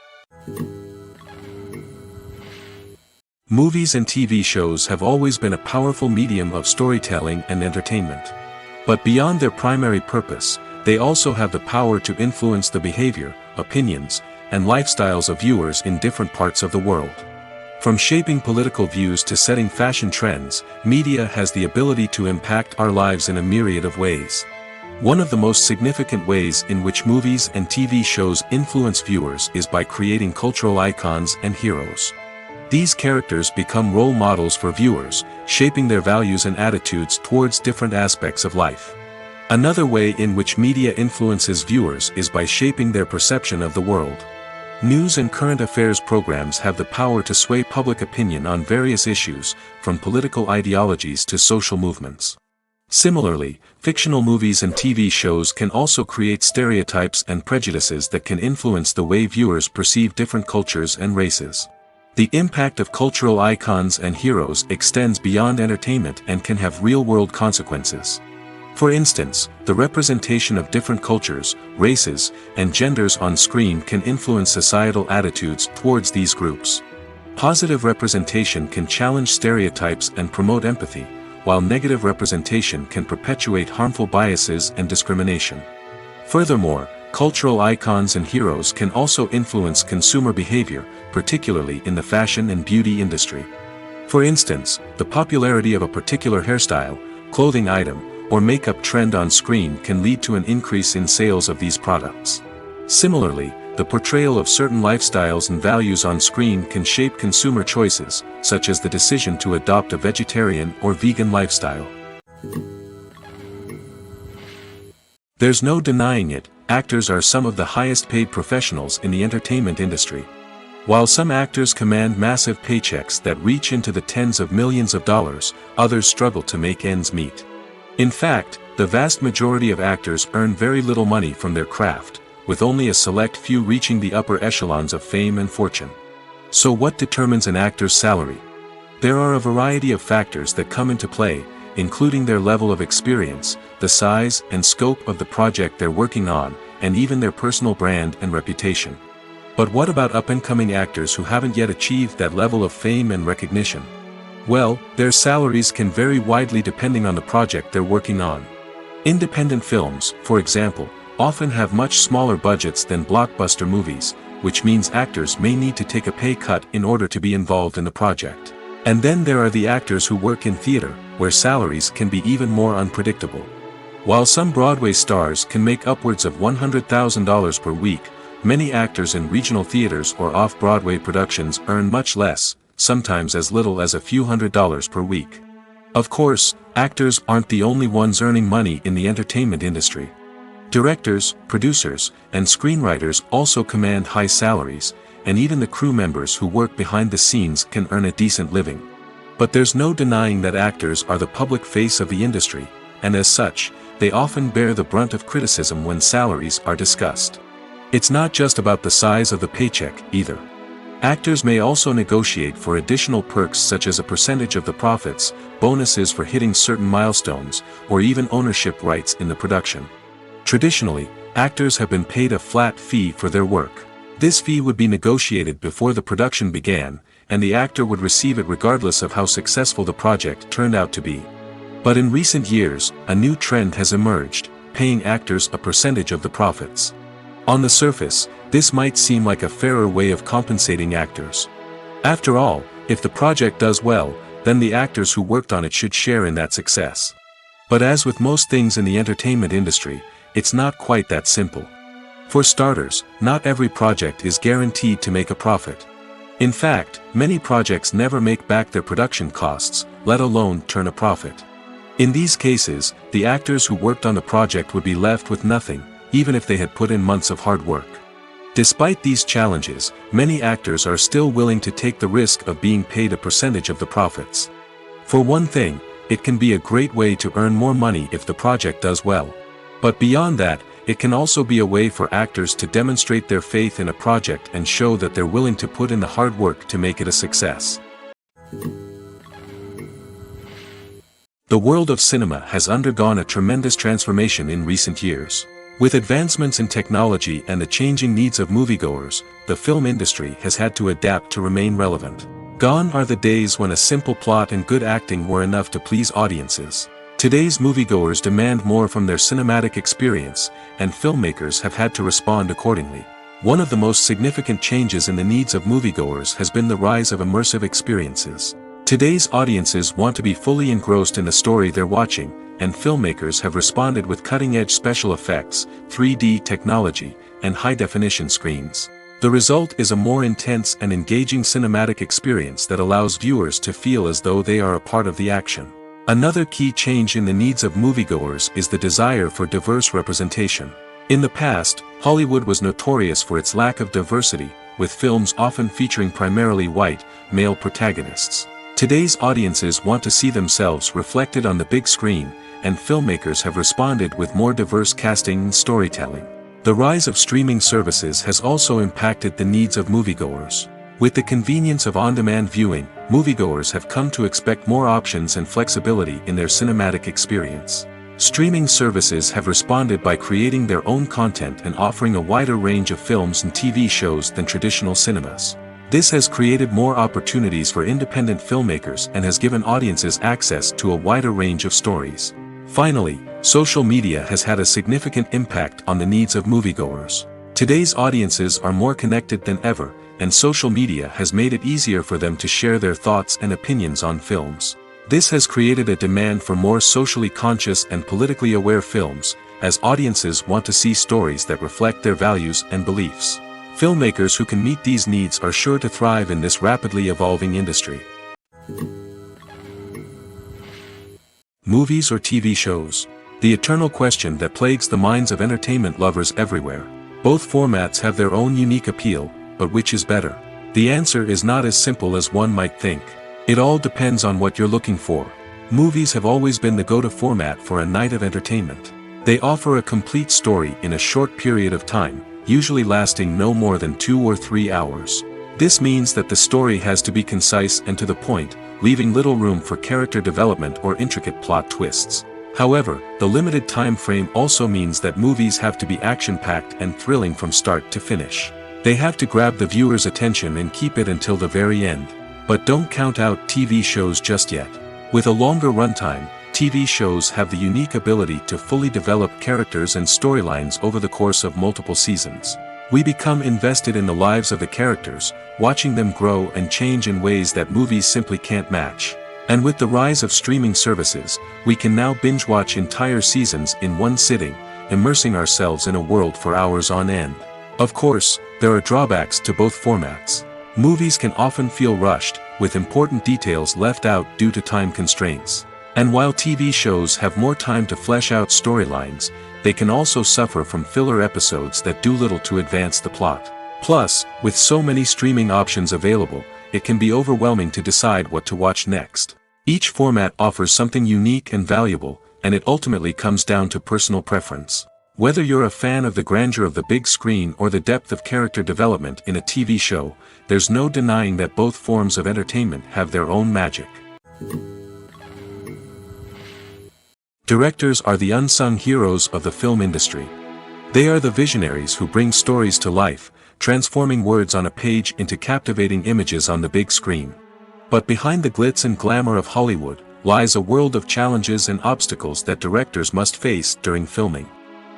Movies and TV shows have always been a powerful medium of storytelling and entertainment. But beyond their primary purpose, they also have the power to influence the behavior, opinions, and lifestyles of viewers in different parts of the world. From shaping political views to setting fashion trends, media has the ability to impact our lives in a myriad of ways. One of the most significant ways in which movies and TV shows influence viewers is by creating cultural icons and heroes. These characters become role models for viewers, shaping their values and attitudes towards different aspects of life. Another way in which media influences viewers is by shaping their perception of the world. News and current affairs programs have the power to sway public opinion on various issues, from political ideologies to social movements. Similarly, fictional movies and TV shows can also create stereotypes and prejudices that can influence the way viewers perceive different cultures and races. The impact of cultural icons and heroes extends beyond entertainment and can have real-world consequences. For instance, the representation of different cultures, races, and genders on screen can influence societal attitudes towards these groups. Positive representation can challenge stereotypes and promote empathy, while negative representation can perpetuate harmful biases and discrimination. Furthermore, cultural icons and heroes can also influence consumer behavior, particularly in the fashion and beauty industry. For instance, the popularity of a particular hairstyle, clothing item, or makeup trend on screen can lead to an increase in sales of these products. Similarly, the portrayal of certain lifestyles and values on screen can shape consumer choices, such as the decision to adopt a vegetarian or vegan lifestyle. There's no denying it, actors are some of the highest paid professionals in the entertainment industry. While some actors command massive paychecks that reach into the tens of millions of dollars, others struggle to make ends meet. In fact, the vast majority of actors earn very little money from their craft, with only a select few reaching the upper echelons of fame and fortune. So what determines an actor's salary? There are a variety of factors that come into play, including their level of experience, the size and scope of the project they're working on, and even their personal brand and reputation. But what about up-and-coming actors who haven't yet achieved that level of fame and recognition? Well, their salaries can vary widely depending on the project they're working on. Independent films, for example, often have much smaller budgets than blockbuster movies, which means actors may need to take a pay cut in order to be involved in the project. And then there are the actors who work in theater, where salaries can be even more unpredictable. While some Broadway stars can make upwards of $100,000 per week, many actors in regional theaters or off-Broadway productions earn much less, sometimes as little as a few $100s per week. Of course, actors aren't the only ones earning money in the entertainment industry. Directors, producers, and screenwriters also command high salaries, and even the crew members who work behind the scenes can earn a decent living. But there's no denying that actors are the public face of the industry, and as such, they often bear the brunt of criticism when salaries are discussed. It's not just about the size of the paycheck, either. Actors may also negotiate for additional perks such as a percentage of the profits, bonuses for hitting certain milestones, or even ownership rights in the production. Traditionally, actors have been paid a flat fee for their work. This fee would be negotiated before the production began, and the actor would receive it regardless of how successful the project turned out to be. But in recent years, a new trend has emerged, paying actors a percentage of the profits. On the surface, this might seem like a fairer way of compensating actors. After all, if the project does well, then the actors who worked on it should share in that success. But as with most things in the entertainment industry, it's not quite that simple. For starters, not every project is guaranteed to make a profit. In fact, many projects never make back their production costs, let alone turn a profit. In these cases, the actors who worked on the project would be left with nothing, even if they had put in months of hard work. Despite these challenges, many actors are still willing to take the risk of being paid a percentage of the profits. For one thing, it can be a great way to earn more money if the project does well. But beyond that, it can also be a way for actors to demonstrate their faith in a project and show that they're willing to put in the hard work to make it a success. The world of cinema has undergone a tremendous transformation in recent years. With advancements in technology and the changing needs of moviegoers, the film industry has had to adapt to remain relevant. Gone are the days when a simple plot and good acting were enough to please audiences. Today's moviegoers demand more from their cinematic experience, and filmmakers have had to respond accordingly. One of the most significant changes in the needs of moviegoers has been the rise of immersive experiences. Today's audiences want to be fully engrossed in the story they're watching, and filmmakers have responded with cutting-edge special effects, 3D technology, and high-definition screens. The result is a more intense and engaging cinematic experience that allows viewers to feel as though they are a part of the action. Another key change in the needs of moviegoers is the desire for diverse representation. In the past, Hollywood was notorious for its lack of diversity, with films often featuring primarily white, male protagonists. Today's audiences want to see themselves reflected on the big screen, and filmmakers have responded with more diverse casting and storytelling. The rise of streaming services has also impacted the needs of moviegoers. With the convenience of on-demand viewing, moviegoers have come to expect more options and flexibility in their cinematic experience. Streaming services have responded by creating their own content and offering a wider range of films and TV shows than traditional cinemas. This has created more opportunities for independent filmmakers and has given audiences access to a wider range of stories. Finally, social media has had a significant impact on the needs of moviegoers. Today's audiences are more connected than ever, and social media has made it easier for them to share their thoughts and opinions on films. This has created a demand for more socially conscious and politically aware films, as audiences want to see stories that reflect their values and beliefs. Filmmakers who can meet these needs are sure to thrive in this rapidly evolving industry. Movies or TV shows? The eternal question that plagues the minds of entertainment lovers everywhere. Both formats have their own unique appeal, but which is better? The answer is not as simple as one might think. It all depends on what you're looking for. Movies have always been the go-to format for a night of entertainment. They offer a complete story in a short period of time, usually lasting no more than 2 or 3 hours. This means that the story has to be concise and to the point, leaving little room for character development or intricate plot twists. However, the limited time frame also means that movies have to be action-packed and thrilling from start to finish. They have to grab the viewer's attention and keep it until the very end. But don't count out TV shows just yet. With a longer runtime, TV shows have the unique ability to fully develop characters and storylines over the course of multiple seasons. We become invested in the lives of the characters, watching them grow and change in ways that movies simply can't match. And with the rise of streaming services, we can now binge-watch entire seasons in one sitting, immersing ourselves in a world for hours on end. Of course, there are drawbacks to both formats. Movies can often feel rushed, with important details left out due to time constraints. And while TV shows have more time to flesh out storylines, they can also suffer from filler episodes that do little to advance the plot. Plus, with so many streaming options available, it can be overwhelming to decide what to watch next. Each format offers something unique and valuable, and it ultimately comes down to personal preference. Whether you're a fan of the grandeur of the big screen or the depth of character development in a TV show, there's no denying that both forms of entertainment have their own magic. Directors are the unsung heroes of the film industry. They are the visionaries who bring stories to life, transforming words on a page into captivating images on the big screen. But behind the glitz and glamour of Hollywood lies a world of challenges and obstacles that directors must face during filming.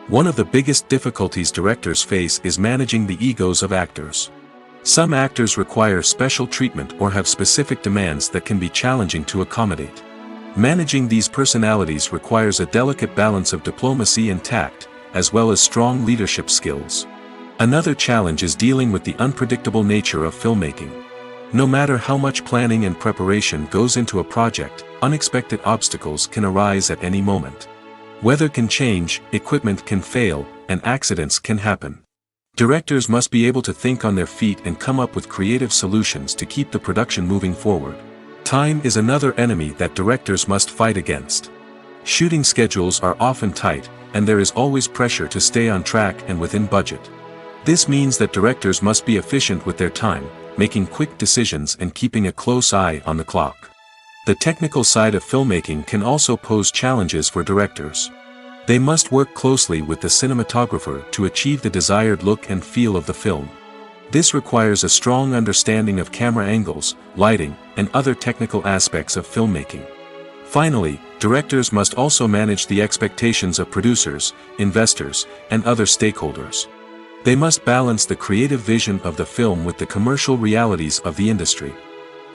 One of the biggest difficulties directors face is managing the egos of actors. Some actors require special treatment or have specific demands that can be challenging to accommodate. Managing these personalities requires a delicate balance of diplomacy and tact, as well as strong leadership skills. Another challenge is dealing with the unpredictable nature of filmmaking. No matter how much planning and preparation goes into a project, unexpected obstacles can arise at any moment. Weather can change, equipment can fail, and accidents can happen. Directors must be able to think on their feet and come up with creative solutions to keep the production moving forward. Time is another enemy that directors must fight against. Shooting schedules are often tight, and there is always pressure to stay on track and within budget. This means that directors must be efficient with their time, making quick decisions and keeping a close eye on the clock. The technical side of filmmaking can also pose challenges for directors. They must work closely with the cinematographer to achieve the desired look and feel of the film. This requires a strong understanding of camera angles, lighting, and other technical aspects of filmmaking. Finally, directors must also manage the expectations of producers, investors, and other stakeholders. They must balance the creative vision of the film with the commercial realities of the industry.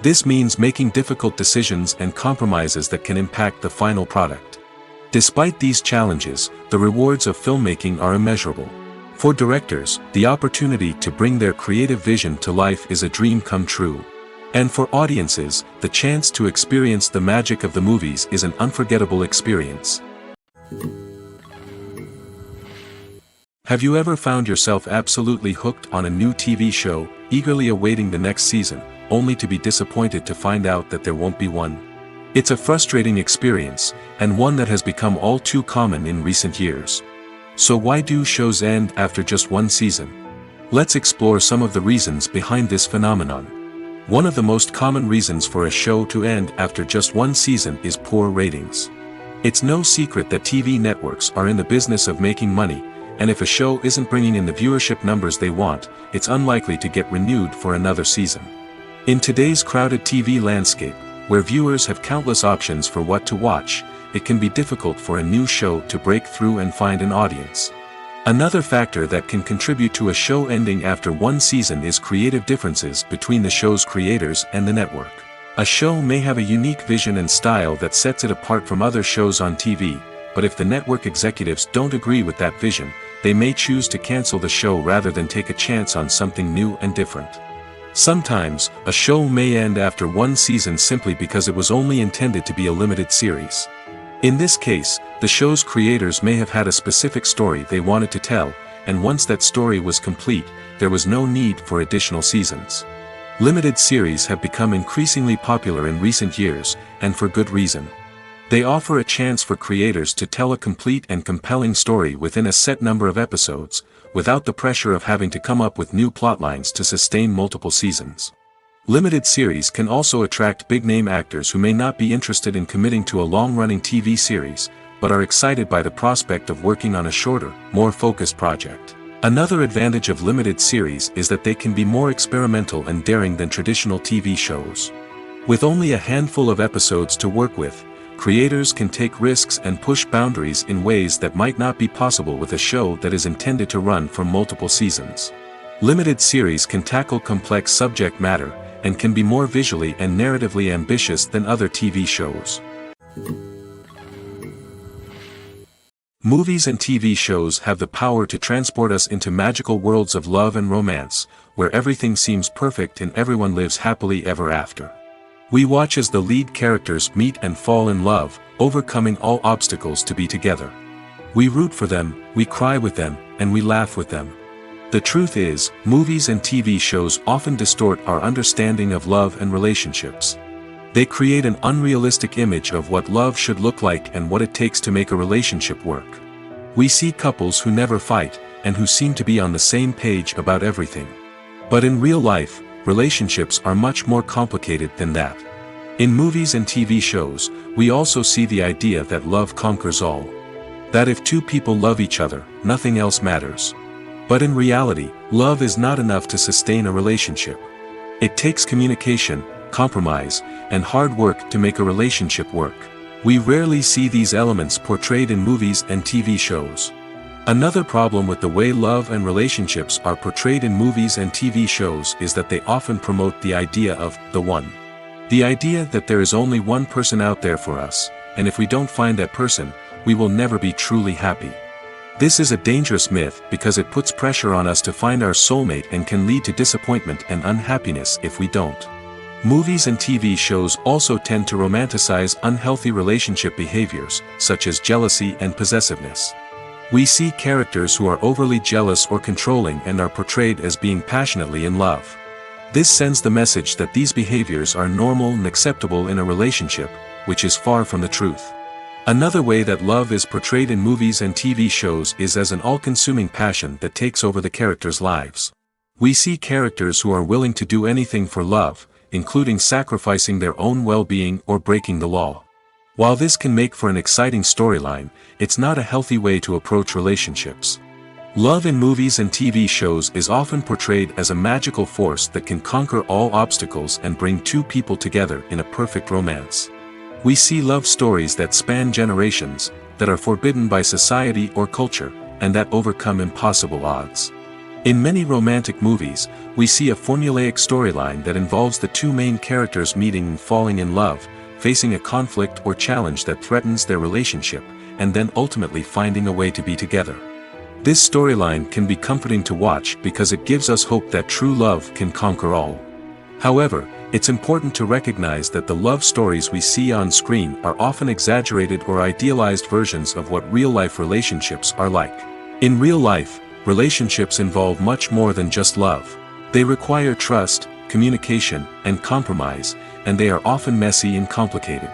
This means making difficult decisions and compromises that can impact the final product. Despite these challenges, the rewards of filmmaking are immeasurable. For directors, the opportunity to bring their creative vision to life is a dream come true. And for audiences, the chance to experience the magic of the movies is an unforgettable experience. Have you ever found yourself absolutely hooked on a new TV show, eagerly awaiting the next season, only to be disappointed to find out that there won't be one? It's a frustrating experience, and one that has become all too common in recent years. So why do shows end after just one season? Let's explore some of the reasons behind this phenomenon. One of the most common reasons for a show to end after just one season is poor ratings. It's no secret that TV networks are in the business of making money, and if a show isn't bringing in the viewership numbers they want, it's unlikely to get renewed for another season. In today's crowded TV landscape, where viewers have countless options for what to watch, it can be difficult for a new show to break through and find an audience. Another factor that can contribute to a show ending after one season is creative differences between the show's creators and the network. A show may have a unique vision and style that sets it apart from other shows on TV, but if the network executives don't agree with that vision, they may choose to cancel the show rather than take a chance on something new and different. Sometimes, a show may end after one season simply because it was only intended to be a limited series. In this case, the show's creators may have had a specific story they wanted to tell, and once that story was complete, there was no need for additional seasons. Limited series have become increasingly popular in recent years, and for good reason. They offer a chance for creators to tell a complete and compelling story within a set number of episodes, without the pressure of having to come up with new plotlines to sustain multiple seasons. Limited series can also attract big-name actors who may not be interested in committing to a long-running TV series, but are excited by the prospect of working on a shorter, more focused project. Another advantage of limited series is that they can be more experimental and daring than traditional TV shows. With only a handful of episodes to work with, creators can take risks and push boundaries in ways that might not be possible with a show that is intended to run for multiple seasons. Limited series can tackle complex subject matter, and can be more visually and narratively ambitious than other TV shows. Movies and TV shows have the power to transport us into magical worlds of love and romance, where everything seems perfect and everyone lives happily ever after. We watch as the lead characters meet and fall in love, overcoming all obstacles to be together. We root for them, we cry with them, and we laugh with them. The truth is, movies and TV shows often distort our understanding of love and relationships. They create an unrealistic image of what love should look like and what it takes to make a relationship work. We see couples who never fight, and who seem to be on the same page about everything. But in real life, relationships are much more complicated than that. In movies and TV shows, we also see the idea that love conquers all. That if two people love each other, nothing else matters. But in reality, Love is not enough to sustain a relationship. It takes communication, compromise, and hard work to make a relationship work. We rarely see these elements portrayed in movies and TV shows. Another problem with the way love and relationships are portrayed in movies and TV shows is that they often promote the idea of the one. The idea that there is only one person out there for us, and if we don't find that person, we will never be truly happy. This is a dangerous myth because it puts pressure on us to find our soulmate and can lead to disappointment and unhappiness if we don't. Movies and TV shows also tend to romanticize unhealthy relationship behaviors, such as jealousy and possessiveness. We see characters who are overly jealous or controlling and are portrayed as being passionately in love. This sends the message that these behaviors are normal and acceptable in a relationship, which is far from the truth. Another way that love is portrayed in movies and TV shows is as an all-consuming passion that takes over the characters' lives. We see characters who are willing to do anything for love, including sacrificing their own well-being or breaking the law. While this can make for an exciting storyline, it's not a healthy way to approach relationships. Love in movies and TV shows is often portrayed as a magical force that can conquer all obstacles and bring two people together in a perfect romance. We see love stories that span generations, that are forbidden by society or culture, and that overcome impossible odds. In many romantic movies, we see a formulaic storyline that involves the two main characters meeting and falling in love, facing a conflict or challenge that threatens their relationship, and then ultimately finding a way to be together. This storyline can be comforting to watch because it gives us hope that true love can conquer all. However, it's important to recognize that the love stories we see on screen are often exaggerated or idealized versions of what real-life relationships are like. In real life, relationships involve much more than just love. They require trust, communication, and compromise, and they are often messy and complicated.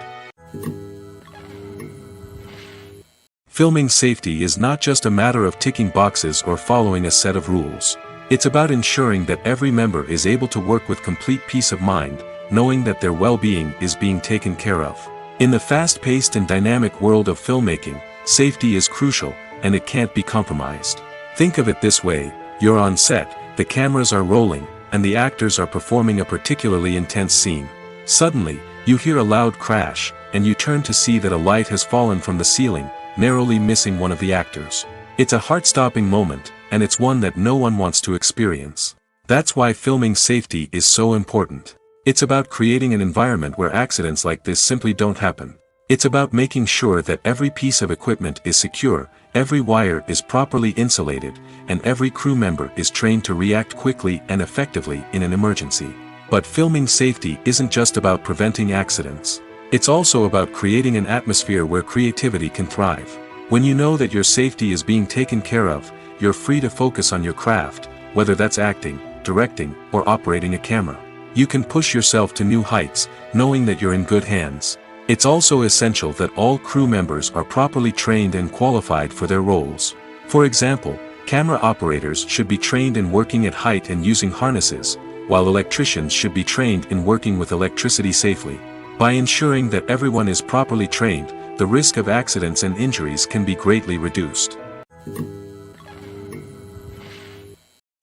Filming safety is not just a matter of ticking boxes or following a set of rules. It's about ensuring that every member is able to work with complete peace of mind, knowing that their well-being is being taken care of. In the fast-paced and dynamic world of filmmaking, safety is crucial, and it can't be compromised. Think of it this way: you're on set, the cameras are rolling, and the actors are performing a particularly intense scene. Suddenly, you hear a loud crash, and you turn to see that a light has fallen from the ceiling, narrowly missing one of the actors. It's a heart-stopping moment, and it's one that no one wants to experience. That's why filming safety is so important. It's about creating an environment where accidents like this simply don't happen. It's about making sure that every piece of equipment is secure, every wire is properly insulated, and every crew member is trained to react quickly and effectively in an emergency. But filming safety isn't just about preventing accidents. It's also about creating an atmosphere where creativity can thrive. When you know that your safety is being taken care of, you're free to focus on your craft, whether that's acting, directing, or operating a camera. You can push yourself to new heights, knowing that you're in good hands. It's also essential that all crew members are properly trained and qualified for their roles. For example, camera operators should be trained in working at height and using harnesses, while electricians should be trained in working with electricity safely. By ensuring that everyone is properly trained, the risk of accidents and injuries can be greatly reduced.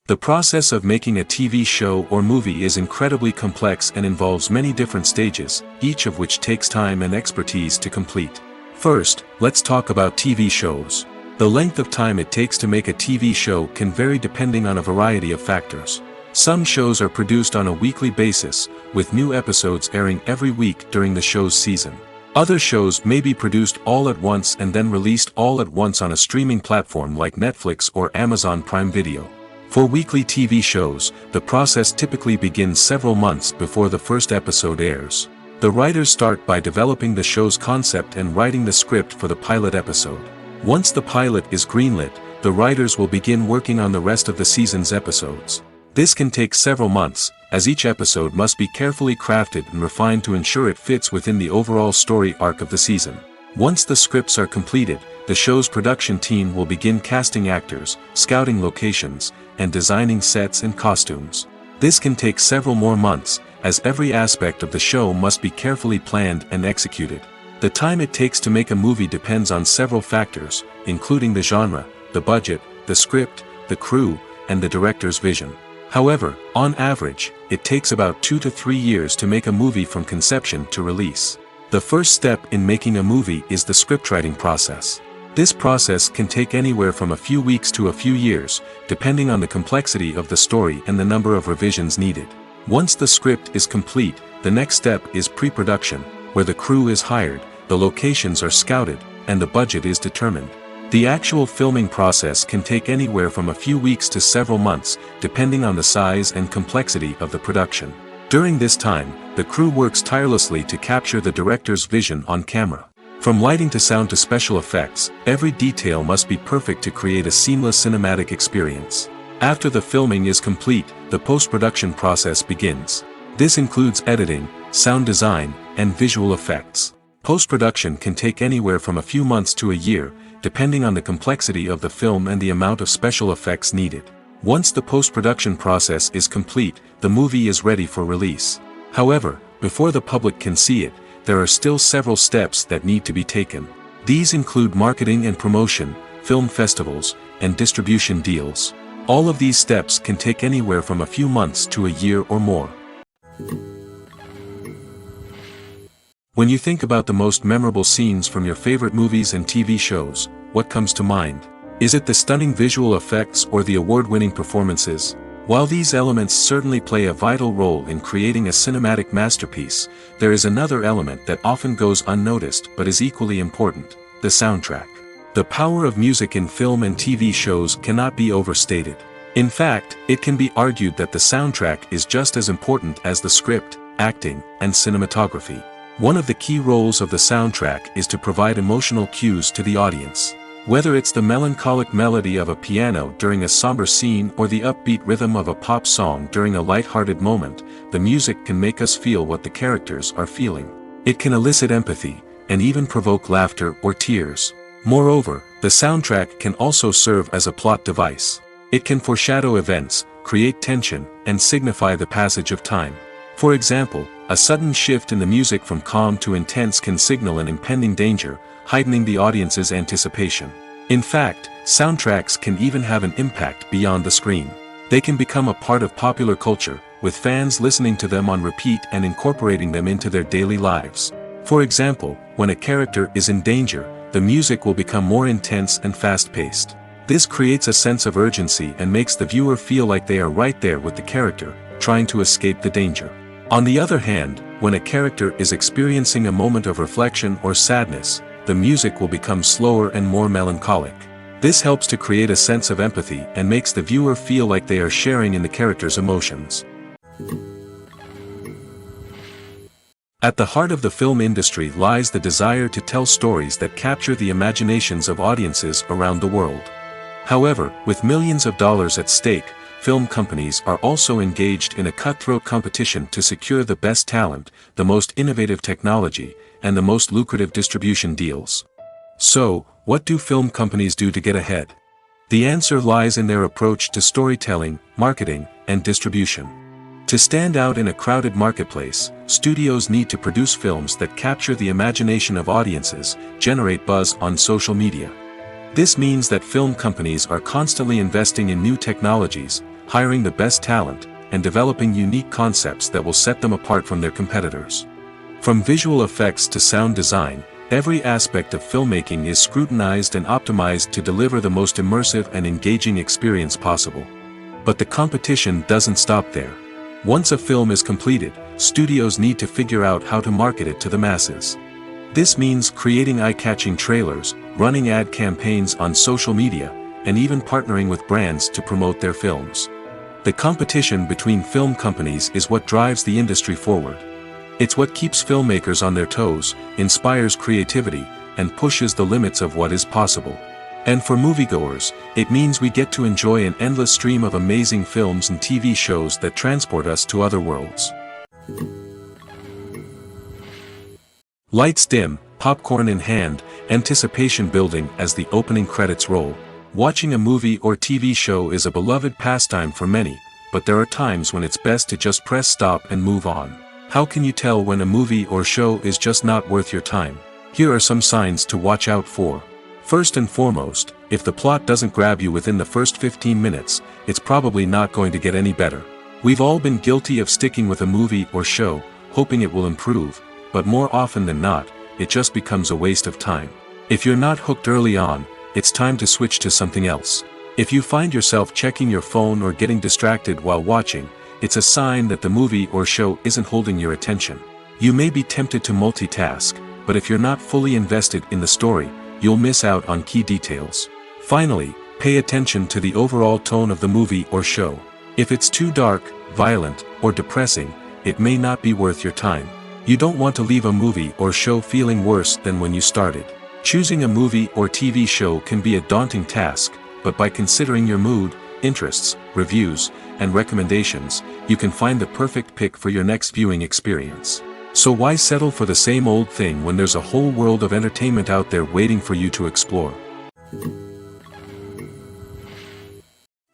The process of making a TV show or movie is incredibly complex and involves many different stages, each of which takes time and expertise to complete. First, let's talk about TV shows. The length of time it takes to make a TV show can vary depending on a variety of factors. Some shows are produced on a weekly basis, with new episodes airing every week during the show's season. Other shows may be produced all at once and then released all at once on a streaming platform like Netflix or Amazon Prime Video. For weekly TV shows, the process typically begins several months before the first episode airs. The writers start by developing the show's concept and writing the script for the pilot episode. Once the pilot is greenlit, the writers will begin working on the rest of the season's episodes. This can take several months, as each episode must be carefully crafted and refined to ensure it fits within the overall story arc of the season. Once the scripts are completed, the show's production team will begin casting actors, scouting locations, and designing sets and costumes. This can take several more months, as every aspect of the show must be carefully planned and executed. The time it takes to make a movie depends on several factors, including the genre, the budget, the script, the crew, and the director's vision. However, on average, it takes about 2 to 3 years to make a movie from conception to release. The first step in making a movie is the scriptwriting process. This process can take anywhere from a few weeks to a few years, depending on the complexity of the story and the number of revisions needed. Once the script is complete, the next step is pre-production, where the crew is hired, the locations are scouted, and the budget is determined. The actual filming process can take anywhere from a few weeks to several months, depending on the size and complexity of the production. During this time, the crew works tirelessly to capture the director's vision on camera. From lighting to sound to special effects, every detail must be perfect to create a seamless cinematic experience. After the filming is complete, the post-production process begins. This includes editing, sound design, and visual effects. Post-production can take anywhere from a few months to a year, depending on the complexity of the film and the amount of special effects needed. Once the post-production process is complete, the movie is ready for release. However, before the public can see it, there are still several steps that need to be taken. These include marketing and promotion, film festivals, and distribution deals. All of these steps can take anywhere from a few months to a year or more. When you think about the most memorable scenes from your favorite movies and TV shows, what comes to mind? Is it the stunning visual effects or the award-winning performances? While these elements certainly play a vital role in creating a cinematic masterpiece, there is another element that often goes unnoticed but is equally important: the soundtrack. The power of music in film and TV shows cannot be overstated. In fact, it can be argued that the soundtrack is just as important as the script, acting, and cinematography. One of the key roles of the soundtrack is to provide emotional cues to the audience. Whether it's the melancholic melody of a piano during a somber scene or the upbeat rhythm of a pop song during a light-hearted moment, the music can make us feel what the characters are feeling. It can elicit empathy, and even provoke laughter or tears. Moreover, the soundtrack can also serve as a plot device. It can foreshadow events, create tension, and signify the passage of time. For example, a sudden shift in the music from calm to intense can signal an impending danger, heightening the audience's anticipation. In fact, soundtracks can even have an impact beyond the screen. They can become a part of popular culture, with fans listening to them on repeat and incorporating them into their daily lives. For example, when a character is in danger, the music will become more intense and fast-paced. This creates a sense of urgency and makes the viewer feel like they are right there with the character, trying to escape the danger. On the other hand, when a character is experiencing a moment of reflection or sadness, the music will become slower and more melancholic. This helps to create a sense of empathy and makes the viewer feel like they are sharing in the character's emotions. At the heart of the film industry lies the desire to tell stories that capture the imaginations of audiences around the world. However, with millions of dollars at stake, film companies are also engaged in a cutthroat competition to secure the best talent, the most innovative technology, and the most lucrative distribution deals. So, what do film companies do to get ahead? The answer lies in their approach to storytelling, marketing, and distribution. To stand out in a crowded marketplace, studios need to produce films that capture the imagination of audiences, generate buzz on social media. This means that film companies are constantly investing in new technologies, hiring the best talent, and developing unique concepts that will set them apart from their competitors. From visual effects to sound design, every aspect of filmmaking is scrutinized and optimized to deliver the most immersive and engaging experience possible. But the competition doesn't stop there. Once a film is completed, studios need to figure out how to market it to the masses. This means creating eye-catching trailers, running ad campaigns on social media, and even partnering with brands to promote their films. The competition between film companies is what drives the industry forward. It's what keeps filmmakers on their toes, inspires creativity, and pushes the limits of what is possible. And for moviegoers, it means we get to enjoy an endless stream of amazing films and TV shows that transport us to other worlds. Lights dim, popcorn in hand, anticipation building as the opening credits roll. Watching a movie or TV show is a beloved pastime for many, but there are times when it's best to just press stop and move on. How can you tell when a movie or show is just not worth your time? Here are some signs to watch out for. First and foremost, If the plot doesn't grab you within the first 15 minutes, it's probably not going to get any better. We've all been guilty of sticking with a movie or show, hoping it will improve, but more often than not, it just becomes a waste of time. If you're not hooked early on, it's time to switch to something else. If you find yourself checking your phone or getting distracted while watching, it's a sign that the movie or show isn't holding your attention. You may be tempted to multitask, but if you're not fully invested in the story, you'll miss out on key details. Finally, pay attention to the overall tone of the movie or show. If it's too dark, violent, or depressing, it may not be worth your time. You don't want to leave a movie or show feeling worse than when you started. Choosing a movie or TV show can be a daunting task, but by considering your mood, interests, reviews, and recommendations, you can find the perfect pick for your next viewing experience. So why settle for the same old thing when there's a whole world of entertainment out there waiting for you to explore?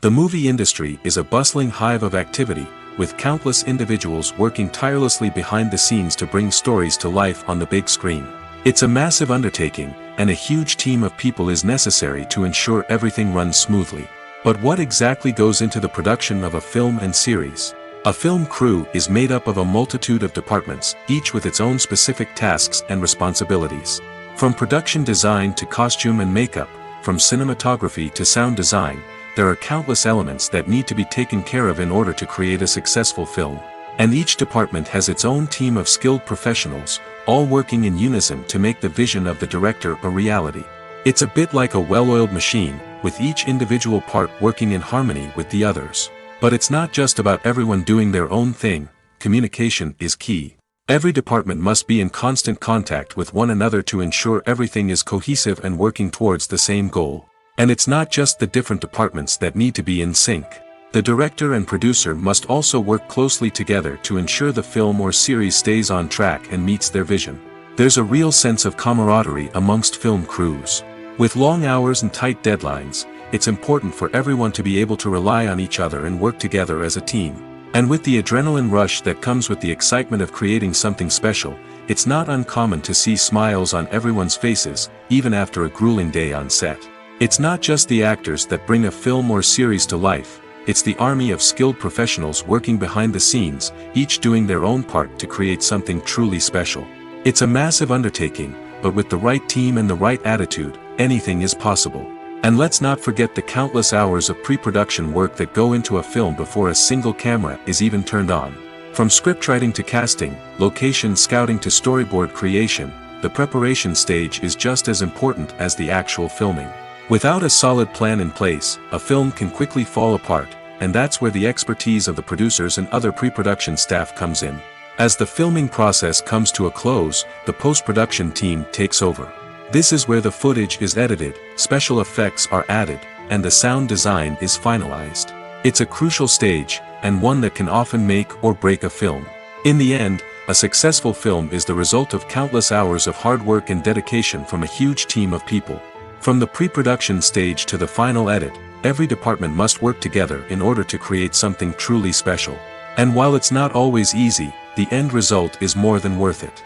The movie industry is a bustling hive of activity, with countless individuals working tirelessly behind the scenes to bring stories to life on the big screen. It's a massive undertaking, and a huge team of people is necessary to ensure everything runs smoothly. But what exactly goes into the production of a film and series? A film crew is made up of a multitude of departments, each with its own specific tasks and responsibilities. From production design to costume and makeup, from cinematography to sound design, there are countless elements that need to be taken care of in order to create a successful film. And each department has its own team of skilled professionals, all working in unison to make the vision of the director a reality. It's a bit like a well-oiled machine, with each individual part working in harmony with the others. But it's not just about everyone doing their own thing. Communication is key. Every department must be in constant contact with one another to ensure everything is cohesive and working towards the same goal. And it's not just the different departments that need to be in sync. The director and producer must also work closely together to ensure the film or series stays on track and meets their vision. There's a real sense of camaraderie amongst film crews. With long hours and tight deadlines, it's important for everyone to be able to rely on each other and work together as a team. And with the adrenaline rush that comes with the excitement of creating something special, it's not uncommon to see smiles on everyone's faces, even after a grueling day on set. It's not just the actors that bring a film or series to life. It's the army of skilled professionals working behind the scenes, each doing their own part to create something truly special. It's a massive undertaking, but with the right team and the right attitude, anything is possible. And let's not forget the countless hours of pre-production work that go into a film before a single camera is even turned on. From scriptwriting to casting, location scouting to storyboard creation, the preparation stage is just as important as the actual filming. Without a solid plan in place, a film can quickly fall apart, and that's where the expertise of the producers and other pre-production staff comes in. As the filming process comes to a close, the post-production team takes over. This is where the footage is edited, special effects are added, and the sound design is finalized. It's a crucial stage, and one that can often make or break a film. In the end, a successful film is the result of countless hours of hard work and dedication from a huge team of people. From the pre-production stage to the final edit, every department must work together in order to create something truly special. And while it's not always easy, the end result is more than worth it.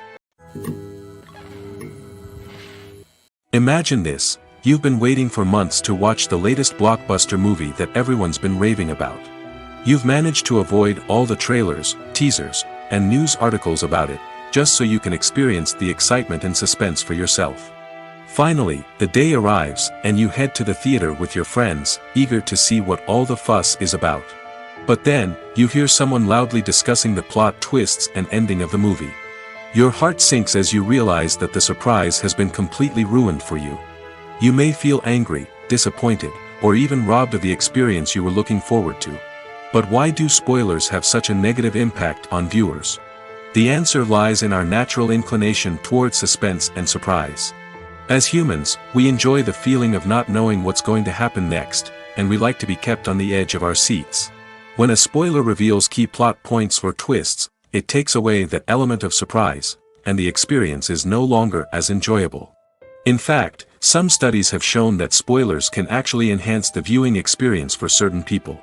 Imagine this: you've been waiting for months to watch the latest blockbuster movie that everyone's been raving about. You've managed to avoid all the trailers, teasers, and news articles about it, just so you can experience the excitement and suspense for yourself. Finally, the day arrives, and you head to the theater with your friends, eager to see what all the fuss is about. But then, you hear someone loudly discussing the plot twists and ending of the movie. Your heart sinks as you realize that the surprise has been completely ruined for you. You may feel angry, disappointed, or even robbed of the experience you were looking forward to. But why do spoilers have such a negative impact on viewers? The answer lies in our natural inclination towards suspense and surprise. As humans, we enjoy the feeling of not knowing what's going to happen next, and we like to be kept on the edge of our seats. When a spoiler reveals key plot points or twists, it takes away that element of surprise, and the experience is no longer as enjoyable. In fact, some studies have shown that spoilers can actually enhance the viewing experience for certain people.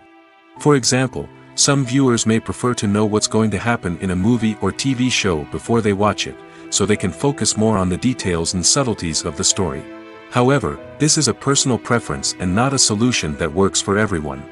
For example, some viewers may prefer to know what's going to happen in a movie or TV show before they watch it, so they can focus more on the details and subtleties of the story. However, this is a personal preference and not a solution that works for everyone.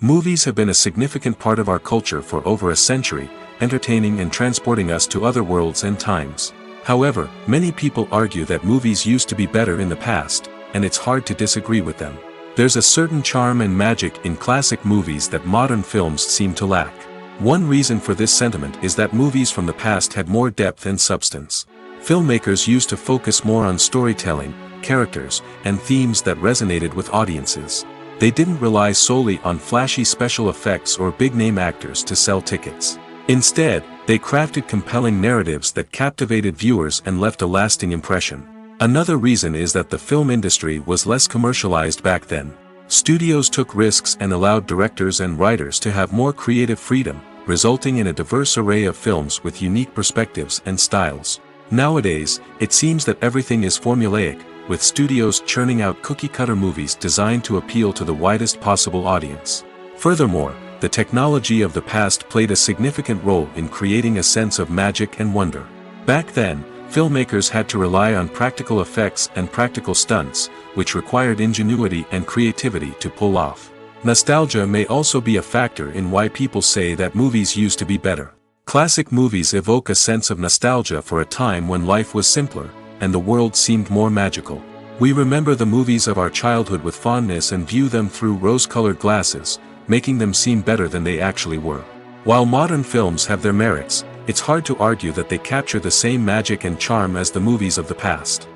Movies have been a significant part of our culture for over a century, entertaining and transporting us to other worlds and times. However, many people argue that movies used to be better in the past, and it's hard to disagree with them. There's a certain charm and magic in classic movies that modern films seem to lack. One reason for this sentiment is that movies from the past had more depth and substance. Filmmakers used to focus more on storytelling, characters, and themes that resonated with audiences. They didn't rely solely on flashy special effects or big-name actors to sell tickets. Instead, they crafted compelling narratives that captivated viewers and left a lasting impression. Another reason is that the film industry was less commercialized back then. Studios took risks and allowed directors and writers to have more creative freedom, resulting in a diverse array of films with unique perspectives and styles. Nowadays, it seems that everything is formulaic, with studios churning out cookie-cutter movies designed to appeal to the widest possible audience. Furthermore, the technology of the past played a significant role in creating a sense of magic and wonder. Back then, filmmakers had to rely on practical effects and practical stunts, which required ingenuity and creativity to pull off. Nostalgia may also be a factor in why people say that movies used to be better. Classic movies evoke a sense of nostalgia for a time when life was simpler, and the world seemed more magical. We remember the movies of our childhood with fondness and view them through rose-colored glasses, making them seem better than they actually were. While modern films have their merits, it's hard to argue that they capture the same magic and charm as the movies of the past.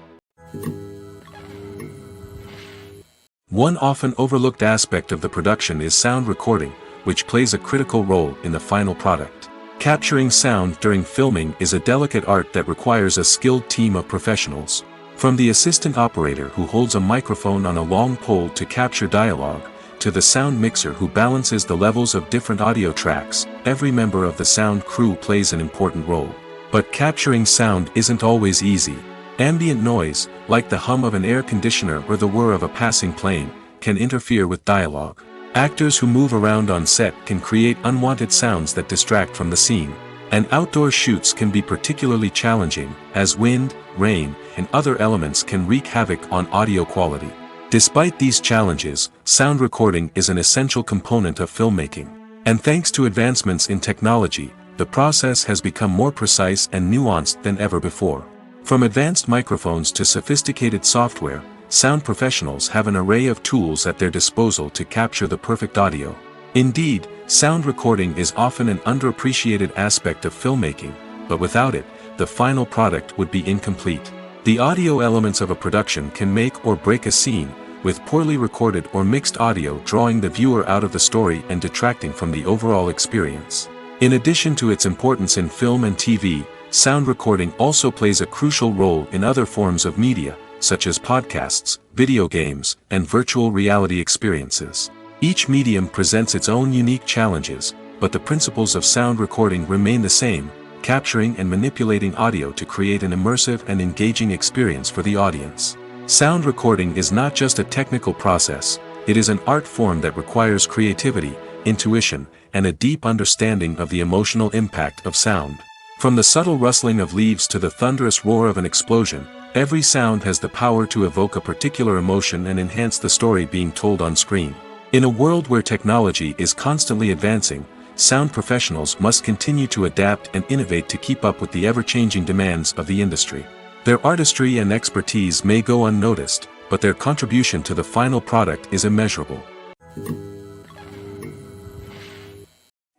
One often overlooked aspect of the production is sound recording, which plays a critical role in the final product. Capturing sound during filming is a delicate art that requires a skilled team of professionals. From the assistant operator who holds a microphone on a long pole to capture dialogue, to the sound mixer who balances the levels of different audio tracks, every member of the sound crew plays an important role. But capturing sound isn't always easy. Ambient noise, like the hum of an air conditioner or the whir of a passing plane, can interfere with dialogue. Actors who move around on set can create unwanted sounds that distract from the scene. And outdoor shoots can be particularly challenging, as wind, rain, and other elements can wreak havoc on audio quality. Despite these challenges, sound recording is an essential component of filmmaking. And thanks to advancements in technology, the process has become more precise and nuanced than ever before. From advanced microphones to sophisticated software, sound professionals have an array of tools at their disposal to capture the perfect audio. Indeed, sound recording is often an underappreciated aspect of filmmaking, but without it, the final product would be incomplete. The audio elements of a production can make or break a scene, with poorly recorded or mixed audio drawing the viewer out of the story and detracting from the overall experience. In addition to its importance in film and TV, sound recording also plays a crucial role in other forms of media, such as podcasts, video games, and virtual reality experiences. Each medium presents its own unique challenges, but the principles of sound recording remain the same, capturing and manipulating audio to create an immersive and engaging experience for the audience. Sound recording is not just a technical process, it is an art form that requires creativity, intuition, and a deep understanding of the emotional impact of sound. From the subtle rustling of leaves to the thunderous roar of an explosion, every sound has the power to evoke a particular emotion and enhance the story being told on screen. In a world where technology is constantly advancing, sound professionals must continue to adapt and innovate to keep up with the ever-changing demands of the industry. Their artistry and expertise may go unnoticed, but their contribution to the final product is immeasurable.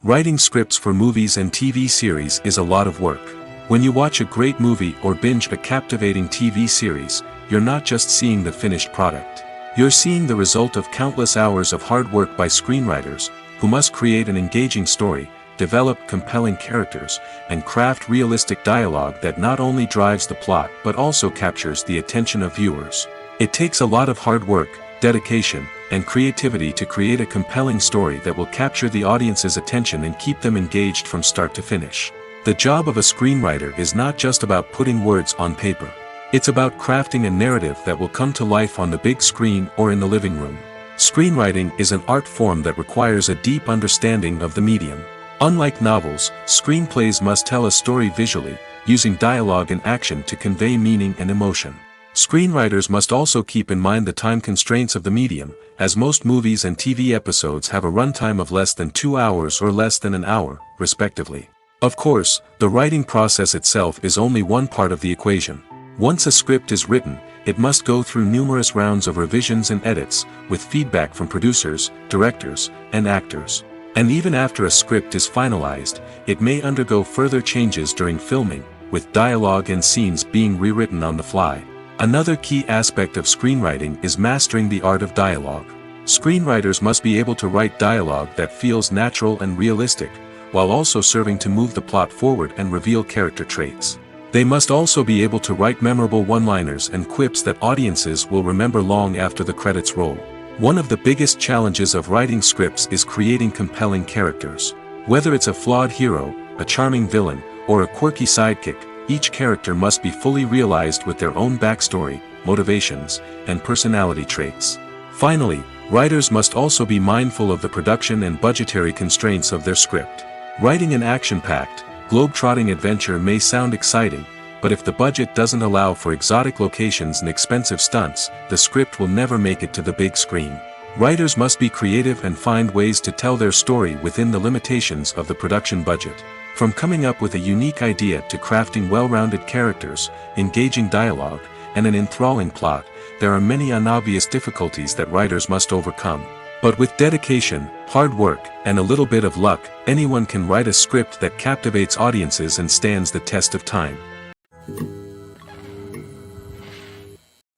Writing scripts for movies and TV series is a lot of work. When you watch a great movie or binge a captivating TV series, you're not just seeing the finished product. You're seeing the result of countless hours of hard work by screenwriters, who must create an engaging story, develop compelling characters, and craft realistic dialogue that not only drives the plot but also captures the attention of viewers. It takes a lot of hard work, dedication, and creativity to create a compelling story that will capture the audience's attention and keep them engaged from start to finish. The job of a screenwriter is not just about putting words on paper. It's about crafting a narrative that will come to life on the big screen or in the living room. Screenwriting is an art form that requires a deep understanding of the medium. Unlike novels, screenplays must tell a story visually, using dialogue and action to convey meaning and emotion. Screenwriters must also keep in mind the time constraints of the medium, as most movies and TV episodes have a runtime of less than 2 hours or less than an hour, respectively. Of course, the writing process itself is only one part of the equation. Once a script is written, it must go through numerous rounds of revisions and edits, with feedback from producers, directors, and actors. And even after a script is finalized, it may undergo further changes during filming, with dialogue and scenes being rewritten on the fly. Another key aspect of screenwriting is mastering the art of dialogue. Screenwriters must be able to write dialogue that feels natural and realistic, while also serving to move the plot forward and reveal character traits. They must also be able to write memorable one-liners and quips that audiences will remember long after the credits roll. One of the biggest challenges of writing scripts is creating compelling characters. Whether it's a flawed hero, a charming villain, or a quirky sidekick, each character must be fully realized with their own backstory, motivations, and personality traits. Finally, writers must also be mindful of the production and budgetary constraints of their script. Writing an action-packed, globe-trotting adventure may sound exciting, but if the budget doesn't allow for exotic locations and expensive stunts, the script will never make it to the big screen. Writers must be creative and find ways to tell their story within the limitations of the production budget. From coming up with a unique idea to crafting well-rounded characters, engaging dialogue, and an enthralling plot, there are many unobvious difficulties that writers must overcome. But with dedication, hard work, and a little bit of luck, anyone can write a script that captivates audiences and stands the test of time.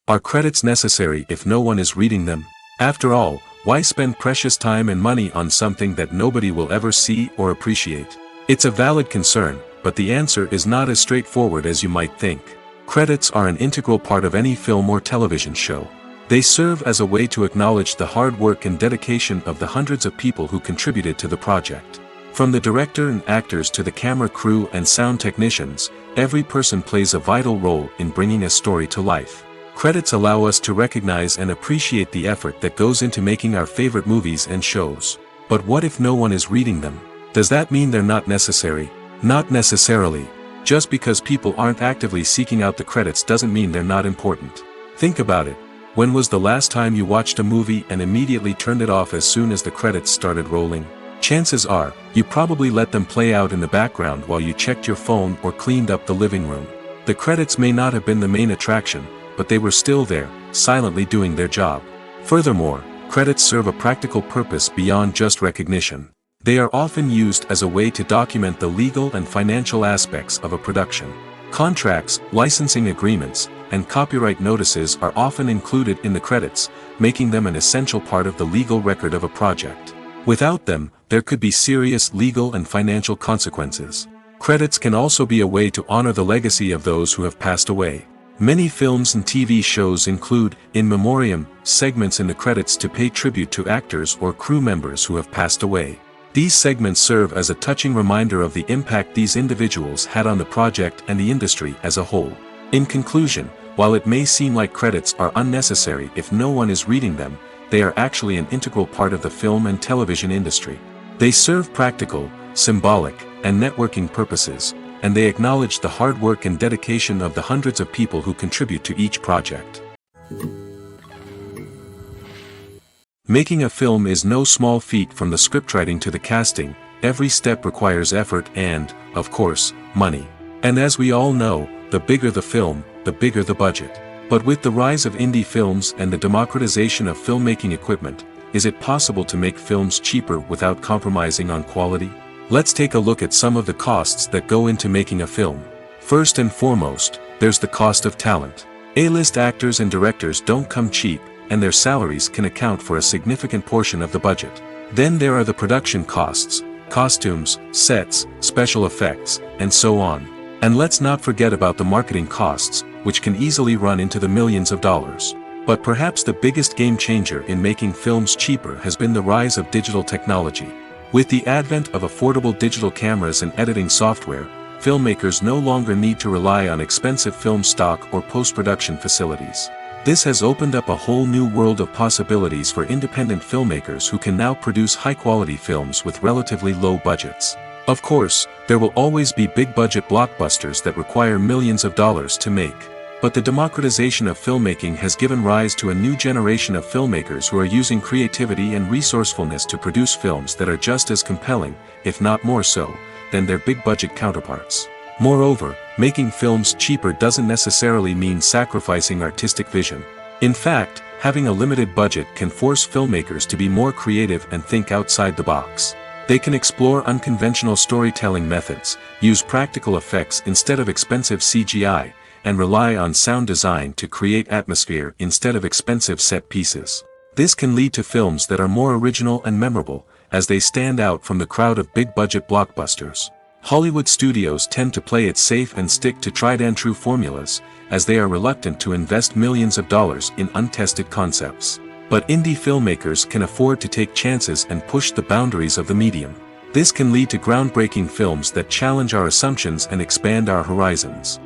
Are credits necessary if no one is reading them? After all, why spend precious time and money on something that nobody will ever see or appreciate? It's a valid concern, but the answer is not as straightforward as you might think. Credits are an integral part of any film or television show. They serve as a way to acknowledge the hard work and dedication of the hundreds of people who contributed to the project. From the director and actors to the camera crew and sound technicians, every person plays a vital role in bringing a story to life. Credits allow us to recognize and appreciate the effort that goes into making our favorite movies and shows. But what if no one is reading them? Does that mean they're not necessary? Not necessarily. Just because people aren't actively seeking out the credits doesn't mean they're not important. Think about it. When was the last time you watched a movie and immediately turned it off as soon as the credits started rolling? Chances are, you probably let them play out in the background while you checked your phone or cleaned up the living room. The credits may not have been the main attraction, but they were still there, silently doing their job. Furthermore, credits serve a practical purpose beyond just recognition. They are often used as a way to document the legal and financial aspects of a production. Contracts, licensing agreements, and copyright notices are often included in the credits, making them an essential part of the legal record of a project. Without them, there could be serious legal and financial consequences. Credits can also be a way to honor the legacy of those who have passed away. Many films and TV shows include, in memoriam, segments in the credits to pay tribute to actors or crew members who have passed away. These segments serve as a touching reminder of the impact these individuals had on the project and the industry as a whole. In conclusion, while it may seem like credits are unnecessary if no one is reading them, they are actually an integral part of the film and television industry. They serve practical, symbolic, and networking purposes, and they acknowledge the hard work and dedication of the hundreds of people who contribute to each project. Making a film is no small feat. From the scriptwriting to the casting, every step requires effort and, of course, money. And as we all know, the bigger the film, the bigger the budget. But with the rise of indie films and the democratization of filmmaking equipment, is it possible to make films cheaper without compromising on quality? Let's take a look at some of the costs that go into making a film. First and foremost, there's the cost of talent. A-list actors and directors don't come cheap, and their salaries can account for a significant portion of the budget. Then there are the production costs, costumes, sets, special effects, and so on. And let's not forget about the marketing costs, which can easily run into the millions of dollars. But perhaps the biggest game changer in making films cheaper has been the rise of digital technology. With the advent of affordable digital cameras and editing software, filmmakers no longer need to rely on expensive film stock or post-production facilities. This has opened up a whole new world of possibilities for independent filmmakers who can now produce high-quality films with relatively low budgets. Of course, there will always be big-budget blockbusters that require millions of dollars to make. But the democratization of filmmaking has given rise to a new generation of filmmakers who are using creativity and resourcefulness to produce films that are just as compelling, if not more so, than their big-budget counterparts. Moreover, making films cheaper doesn't necessarily mean sacrificing artistic vision. In fact, having a limited budget can force filmmakers to be more creative and think outside the box. They can explore unconventional storytelling methods, use practical effects instead of expensive CGI, and rely on sound design to create atmosphere instead of expensive set pieces. This can lead to films that are more original and memorable, as they stand out from the crowd of big-budget blockbusters. Hollywood studios tend to play it safe and stick to tried-and-true formulas, as they are reluctant to invest millions of dollars in untested concepts. But indie filmmakers can afford to take chances and push the boundaries of the medium. This can lead to groundbreaking films that challenge our assumptions and expand our horizons.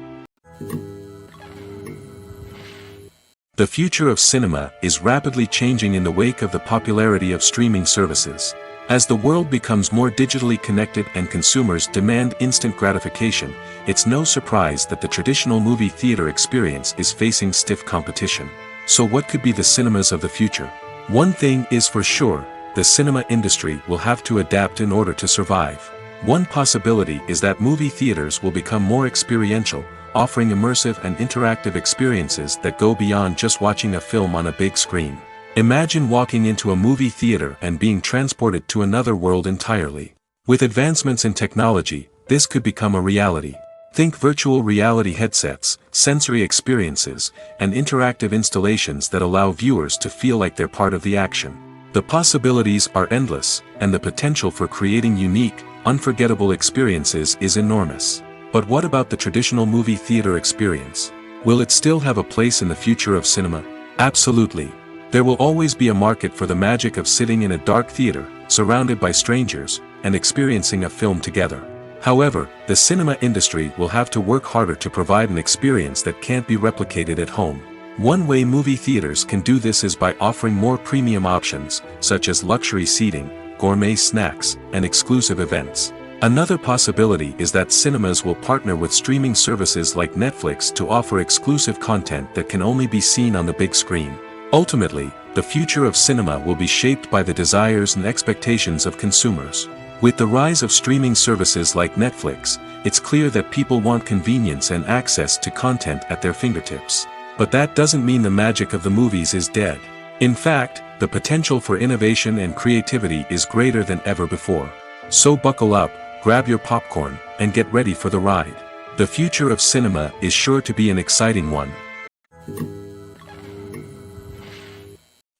The future of cinema is rapidly changing in the wake of the popularity of streaming services. As the world becomes more digitally connected and consumers demand instant gratification, it's no surprise that the traditional movie theater experience is facing stiff competition. So what could be the cinemas of the future? One thing is for sure, the cinema industry will have to adapt in order to survive. One possibility is that movie theaters will become more experiential, offering immersive and interactive experiences that go beyond just watching a film on a big screen. Imagine walking into a movie theater and being transported to another world entirely. With advancements in technology, this could become a reality. Think virtual reality headsets, sensory experiences, and interactive installations that allow viewers to feel like they're part of the action. The possibilities are endless, and the potential for creating unique, unforgettable experiences is enormous. But what about the traditional movie theater experience? Will it still have a place in the future of cinema? Absolutely. There will always be a market for the magic of sitting in a dark theater, surrounded by strangers, and experiencing a film together. However, the cinema industry will have to work harder to provide an experience that can't be replicated at home. One way movie theaters can do this is by offering more premium options, such as luxury seating, gourmet snacks, and exclusive events. Another possibility is that cinemas will partner with streaming services like Netflix to offer exclusive content that can only be seen on the big screen. Ultimately, the future of cinema will be shaped by the desires and expectations of consumers. With the rise of streaming services like Netflix, it's clear that people want convenience and access to content at their fingertips. But that doesn't mean the magic of the movies is dead. In fact, the potential for innovation and creativity is greater than ever before. So buckle up, grab your popcorn, and get ready for the ride. The future of cinema is sure to be an exciting one.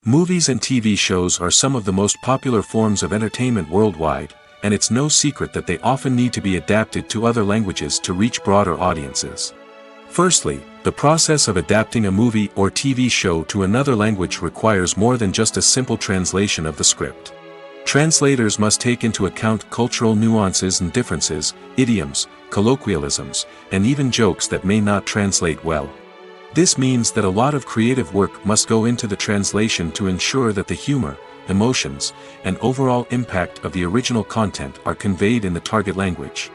Movies and TV shows are some of the most popular forms of entertainment worldwide, and it's no secret that they often need to be adapted to other languages to reach broader audiences. Firstly, the process of adapting a movie or TV show to another language requires more than just a simple translation of the script. Translators must take into account cultural nuances and differences, idioms, colloquialisms, and even jokes that may not translate well. This means that a lot of creative work must go into the translation to ensure that the humor, emotions, and overall impact of the original content are conveyed in the target language.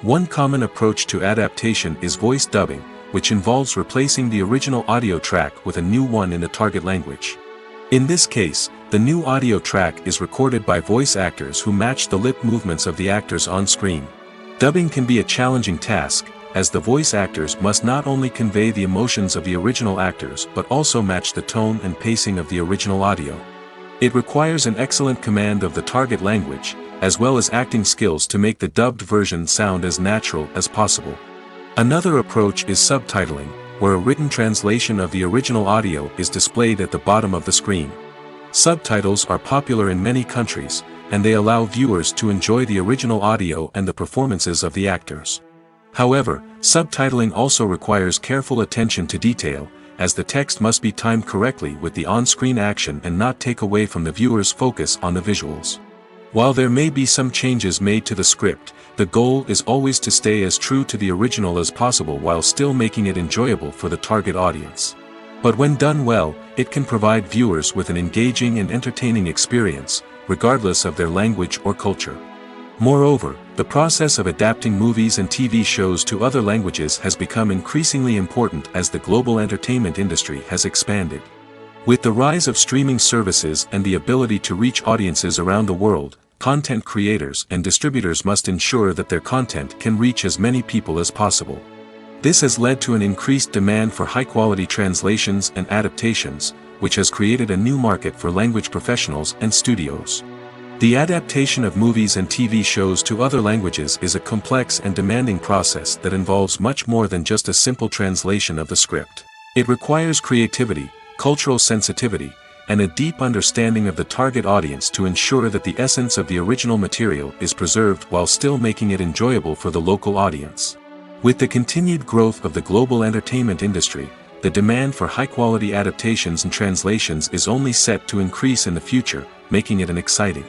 One common approach to adaptation is voice dubbing, which involves replacing the original audio track with a new one in the target language. In this case, the new audio track is recorded by voice actors who match the lip movements of the actors on screen. Dubbing can be a challenging task, as the voice actors must not only convey the emotions of the original actors but also match the tone and pacing of the original audio. It requires an excellent command of the target language, as well as acting skills to make the dubbed version sound as natural as possible. Another approach is subtitling, where a written translation of the original audio is displayed at the bottom of the screen. Subtitles are popular in many countries, and they allow viewers to enjoy the original audio and the performances of the actors. However, subtitling also requires careful attention to detail, as the text must be timed correctly with the on-screen action and not take away from the viewer's focus on the visuals. While there may be some changes made to the script, the goal is always to stay as true to the original as possible while still making it enjoyable for the target audience. But when done well, it can provide viewers with an engaging and entertaining experience, regardless of their language or culture. Moreover, The process of adapting movies and TV shows to other languages has become increasingly important as the global entertainment industry has expanded. With the rise of streaming services and the ability to reach audiences around the world, content creators and distributors must ensure that their content can reach as many people as possible. This has led to an increased demand for high-quality translations and adaptations, which has created a new market for language professionals and studios. The adaptation of movies and TV shows to other languages is a complex and demanding process that involves much more than just a simple translation of the script. It requires creativity, cultural sensitivity, and a deep understanding of the target audience to ensure that the essence of the original material is preserved while still making it enjoyable for the local audience. With the continued growth of the global entertainment industry, the demand for high-quality adaptations and translations is only set to increase in the future, making it an exciting.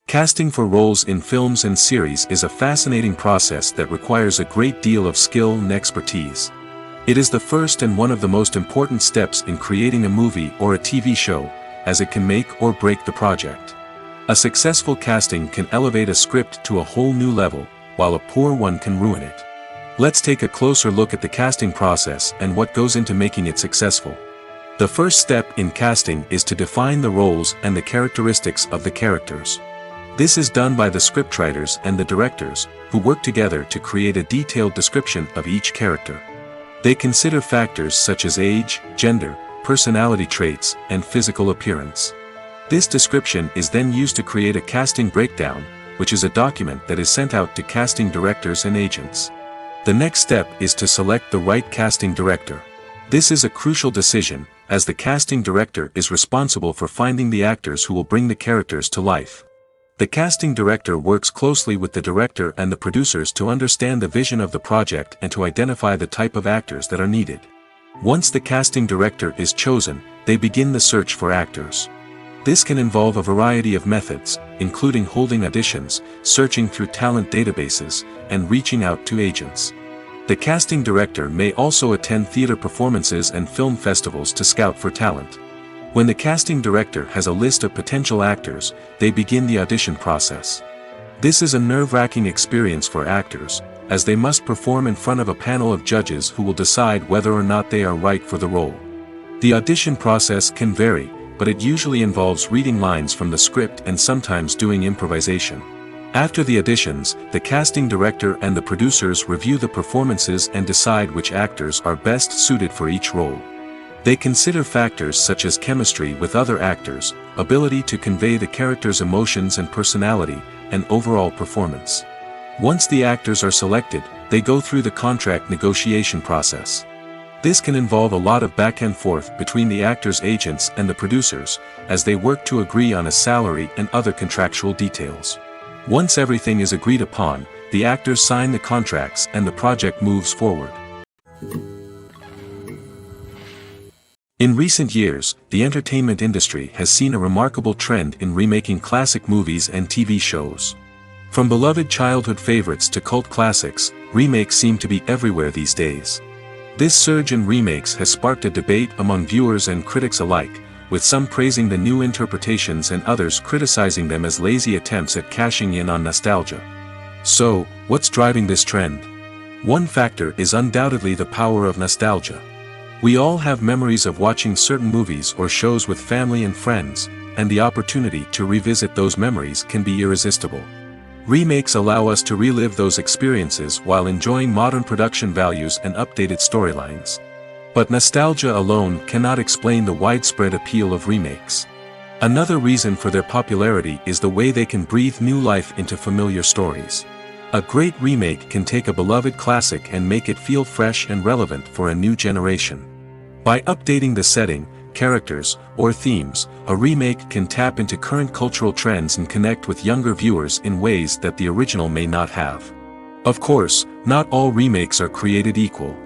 Casting for roles in films and series is a fascinating process that requires a great deal of skill and expertise. It is the first and one of the most important steps in creating a movie or a TV show, as it can make or break the project. A successful casting can elevate a script to a whole new level, while a poor one can ruin it. Let's take a closer look at the casting process and what goes into making it successful. The first step in casting is to define the roles and the characteristics of the characters. This is done by the scriptwriters and the directors, who work together to create a detailed description of each character. They consider factors such as age, gender, personality traits, and physical appearance. This description is then used to create a casting breakdown, which is a document that is sent out to casting directors and agents. The next step is to select the right casting director. This is a crucial decision, as the casting director is responsible for finding the actors who will bring the characters to life. The casting director works closely with the director and the producers to understand the vision of the project and to identify the type of actors that are needed. Once the casting director is chosen, they begin the search for actors. This can involve a variety of methods, including holding auditions, searching through talent databases, and reaching out to agents. The casting director may also attend theater performances and film festivals to scout for talent. When the casting director has a list of potential actors, they begin the audition process. This is a nerve-wracking experience for actors, as they must perform in front of a panel of judges who will decide whether or not they are right for the role. The audition process can vary, but it usually involves reading lines from the script and sometimes doing improvisation. After the auditions, the casting director and the producers review the performances and decide which actors are best suited for each role. They consider factors such as chemistry with other actors, ability to convey the character's emotions and personality, and overall performance. Once the actors are selected, they go through the contract negotiation process. This can involve a lot of back and forth between the actors' agents and the producers, as they work to agree on a salary and other contractual details. Once everything is agreed upon, the actors sign the contracts and the project moves forward. In recent years, the entertainment industry has seen a remarkable trend in remaking classic movies and TV shows. From beloved childhood favorites to cult classics, remakes seem to be everywhere these days. This surge in remakes has sparked a debate among viewers and critics alike, with some praising the new interpretations and others criticizing them as lazy attempts at cashing in on nostalgia. So, what's driving this trend? One factor is undoubtedly the power of nostalgia. We all have memories of watching certain movies or shows with family and friends, and the opportunity to revisit those memories can be irresistible. Remakes allow us to relive those experiences while enjoying modern production values and updated storylines. But nostalgia alone cannot explain the widespread appeal of remakes. Another reason for their popularity is the way they can breathe new life into familiar stories. A great remake can take a beloved classic and make it feel fresh and relevant for a new generation. By updating the setting, characters, or themes, a remake can tap into current cultural trends and connect with younger viewers in ways that the original may not have. Of course, not all remakes are created equal.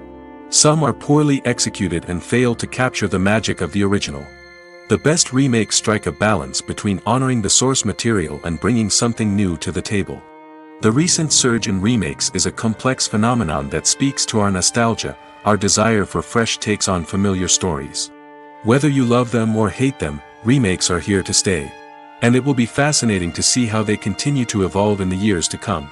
Some are poorly executed and fail to capture the magic of the original. The best remakes strike a balance between honoring the source material and bringing something new to the table. The recent surge in remakes is a complex phenomenon that speaks to our nostalgia, our desire for fresh takes on familiar stories. Whether you love them or hate them, remakes are here to stay. And it will be fascinating to see how they continue to evolve in the years to come.